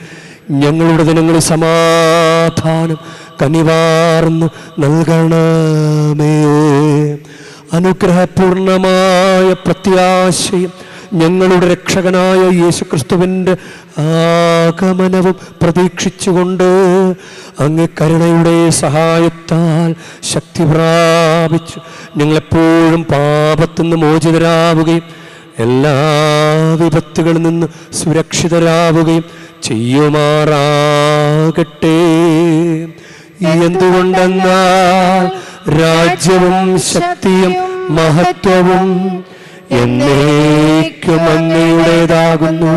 ഞങ്ങളുടെ ദിനങ്ങളിൽ സമാധാനം കനിവാർന്നു നൽകണമേ. അനുഗ്രഹപൂർണമായ പ്രത്യാശയും ഞങ്ങളുടെ രക്ഷകനായ യേശുക്രിസ്തുവിൻ്റെ ആഗമനവും പ്രതീക്ഷിച്ചുകൊണ്ട് അങ്ങ് കരുണയുടെ സഹായത്താൽ ശക്തി പ്രാപിച്ചു ഞങ്ങളെപ്പോഴും പാപത്തിൽ നിന്ന് മോചിതരാവുകയും എല്ലാ വിപത്തുകളിൽ നിന്ന് സുരക്ഷിതരാവുകയും ചെയ്യുമാറാകട്ടെ. എന്തുകൊണ്ടെന്നാൽ രാജ്യവും ശക്തിയും മഹത്വവും എന്നേക്കും അങ്ങയുടേതാകുന്നു.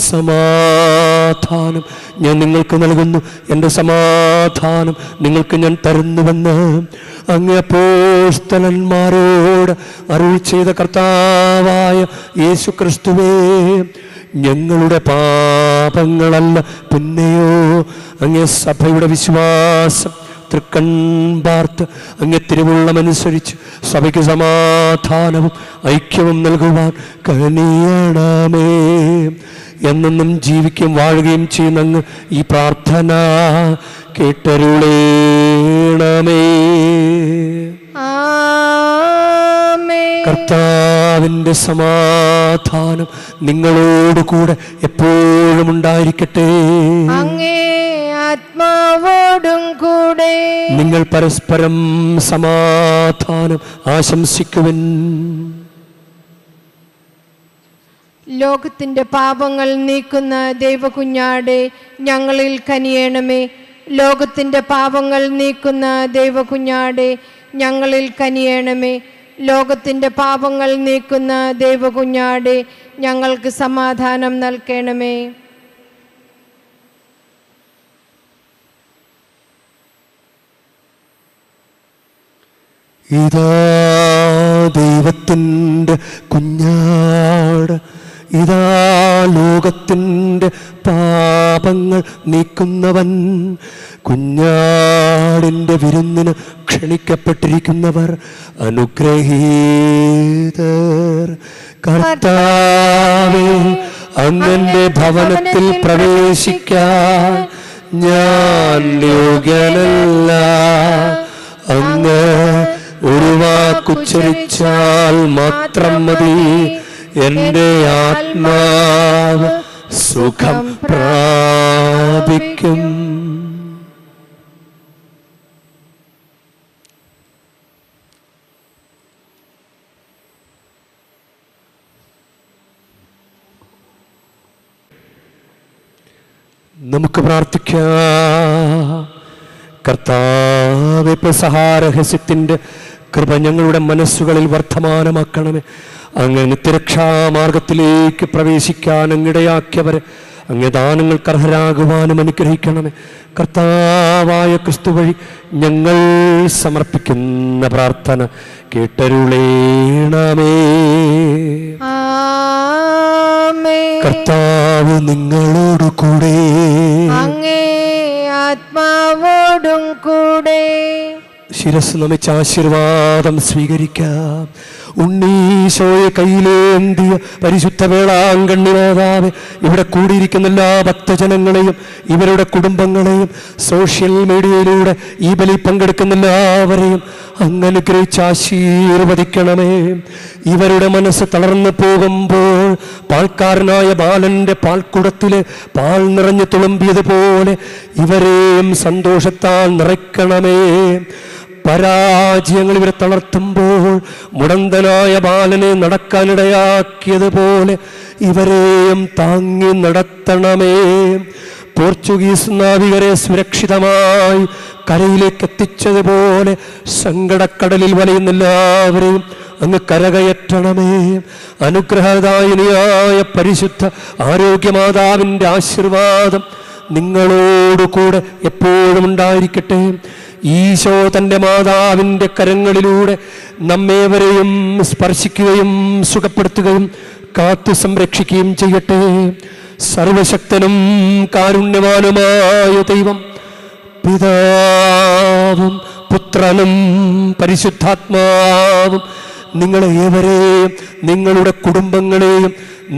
സമാധാനം ഞാൻ നിങ്ങൾക്ക് നൽകുന്നു, എൻ്റെ സമാധാനം നിങ്ങൾക്ക് ഞാൻ തരുന്നുവെന്ന് അങ്ങ് അപ്പോസ്തലന്മാരോട് അരുളി ചെയ്ത കർത്താവായ യേശുക്രിസ്തുവേ, ഞങ്ങളുടെ പാപങ്ങളല്ല പിന്നെയോ അങ്ങേ സഭയുടെ വിശ്വാസം തൃക്കൺപാർത്ത് അങ്ങേ തിരുവുള്ളമനുസരിച്ച് സഭയ്ക്ക് സമാധാനവും ഐക്യവും നൽകുവാൻ കനിയണമേ. എന്നെന്നും ജീവിക്കുകയും വാഴുകയും ചെയ്യുന്ന അങ്ങ് ഈ പ്രാർത്ഥന കേട്ടരുളേണമേ. കർത്താവിൻ്റെ സമാധാനം നിങ്ങളോടുകൂടെ എപ്പോഴും ഉണ്ടായിരിക്കട്ടെ. അങ്ങേ ആത്മാവോടും കൂടെ. നിങ്ങൾ പരസ്പരം സമാധാനം ആശംസിക്കുവിൻ. ലോകത്തിന്റെ പാപങ്ങൾ നീക്കുന്ന ദൈവകുഞ്ഞാടെ ഞങ്ങളിൽ കനിയണമേ. ലോകത്തിന്റെ പാപങ്ങൾ നീക്കുന്ന ദൈവകുഞ്ഞാടെ ഞങ്ങളിൽ കനിയണമേ. ലോകത്തിന്റെ പാപങ്ങൾ നീക്കുന്ന ദൈവകുഞ്ഞാടെ ഞങ്ങൾക്ക് സമാധാനം നൽകണമേ. ഇതാ ദൈവത്തിൻ്റെ കുഞ്ഞാട്, ഇതാ ലോകത്തിൻ്റെ പാപങ്ങൾ നീക്കുന്നവൻ. കുഞ്ഞാടിൻ്റെ വിരുന്നിന് ക്ഷണിക്കപ്പെട്ടിരിക്കുന്നവർ അനുഗ്രഹീതർ. കർത്താവേ, അങ്ങന്റെ ഭവനത്തിൽ പ്രവേശിക്കാൻ ഞാൻ യോഗ്യനല്ല. അങ്ങ് ഒരു വാക്കുച്ചരിച്ചാൽ മാത്രം മതി, എൻ്റെ ആത്മാവ് സുഖം പ്രാപിക്കും. നമുക്ക് പ്രാർത്ഥിക്കാം. കർത്താവേ, പെസഹാരഹസ്യത്തിൻ്റെ കൃപ ഞങ്ങളുടെ മനസ്സുകളിൽ വർദ്ധമാനമാക്കണമേ. അങ്ങ് നിത്യരക്ഷാമാർഗത്തിലേക്ക് പ്രവേശിക്കാൻ അങ്ങിടയാക്കിയവരെ അങ്ങ് ദാനങ്ങൾക്ക് അർഹരാകുവാനും അനുഗ്രഹിക്കണമേ. കർത്താവായ ക്രിസ്തു വഴി ഞങ്ങൾ സമർപ്പിക്കുന്ന പ്രാർത്ഥന കേട്ടരുളേണമേ. കർത്താവ് നിങ്ങളോട് കൂടെ, അങ്ങേ ആത്മാവോടും കൂടെ. ശിരസ് നമിച്ച ആശീർവാദം സ്വീകരിക്കാം. ഉണ്ണീശോയെ കയ്യിലേന്തിയ പരിശുദ്ധ വേളാങ്കണ്ണിനാഥാവേ, ഇവിടെ കൂടിയിരിക്കുന്ന എല്ലാ ഭക്തജനങ്ങളെയും ഇവരുടെ കുടുംബങ്ങളെയും സോഷ്യൽ മീഡിയയിലൂടെ ഈ ബലി പങ്കെടുക്കുന്ന എല്ലാവരെയും അങ്ങ് അനുഗ്രഹിച്ച് ആശീർവദിക്കണമേ. ഇവരുടെ മനസ്സ് തളർന്നു പോകുമ്പോൾ പാൽക്കാരനായ ബാലന്റെ പാൽക്കുടത്തിലെ പാൽ നിറഞ്ഞു തുളുമ്പിയതുപോലെ ഇവരെയും സന്തോഷത്താൽ നിറയ്ക്കണമേ. പരാജയങ്ങൾ ഇവരെ തളർത്തുമ്പോൾ മുടന്തനായ ബാലനെ നടക്കാനിടയാക്കിയതുപോലെ ഇവരെയും താങ്ങി നടത്തണമേ. പോർച്ചുഗീസ് നാവികരെ സുരക്ഷിതമായി കരയിലേക്ക് എത്തിച്ചതുപോലെ സങ്കടക്കടലിൽ വലയുന്ന എല്ലാവരെയും അങ്ങ് കരകയറ്റണമേ. അനുഗ്രഹദായിനിയായ പരിശുദ്ധ ആരോഗ്യമാതാവിൻ്റെ ആശീർവാദം നിങ്ങളോടുകൂടെ എപ്പോഴും ഉണ്ടായിരിക്കട്ടെ. ഈശോ തൻ്റെ മാതാവിൻ്റെ കരങ്ങളിലൂടെ നമ്മേവരെയും സ്പർശിക്കുകയും സുഖപ്പെടുത്തുകയും കാത്തു സംരക്ഷിക്കുകയും ചെയ്യട്ടെ. സർവശക്തനും കാരുണ്യവാനുമായ ദൈവം പിതാവും പുത്രനും പരിശുദ്ധാത്മാവും നിങ്ങളെ ഏവരെയും നിങ്ങളുടെ കുടുംബങ്ങളെയും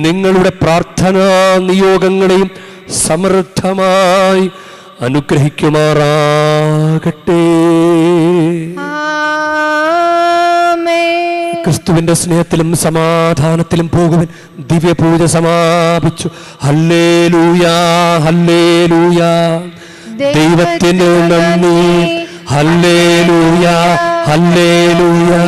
നിങ്ങളുടെ പ്രാർത്ഥനാ നിയോഗങ്ങളെയും സമൃദ്ധമായി അനുഗ്രഹിക്കുമാറാകട്ടെ. ക്രിസ്തുവിന്റെ സ്നേഹത്തിലും സമാധാനത്തിലും പോകുവാൻ ദിവ്യപൂജ സമാപിച്ചു. ഹല്ലേലൂയാ, ഹല്ലേലൂയാ. ദൈവത്തിന് നന്ദി. ഹല്ലേലൂയാ, ഹല്ലേലൂയാ.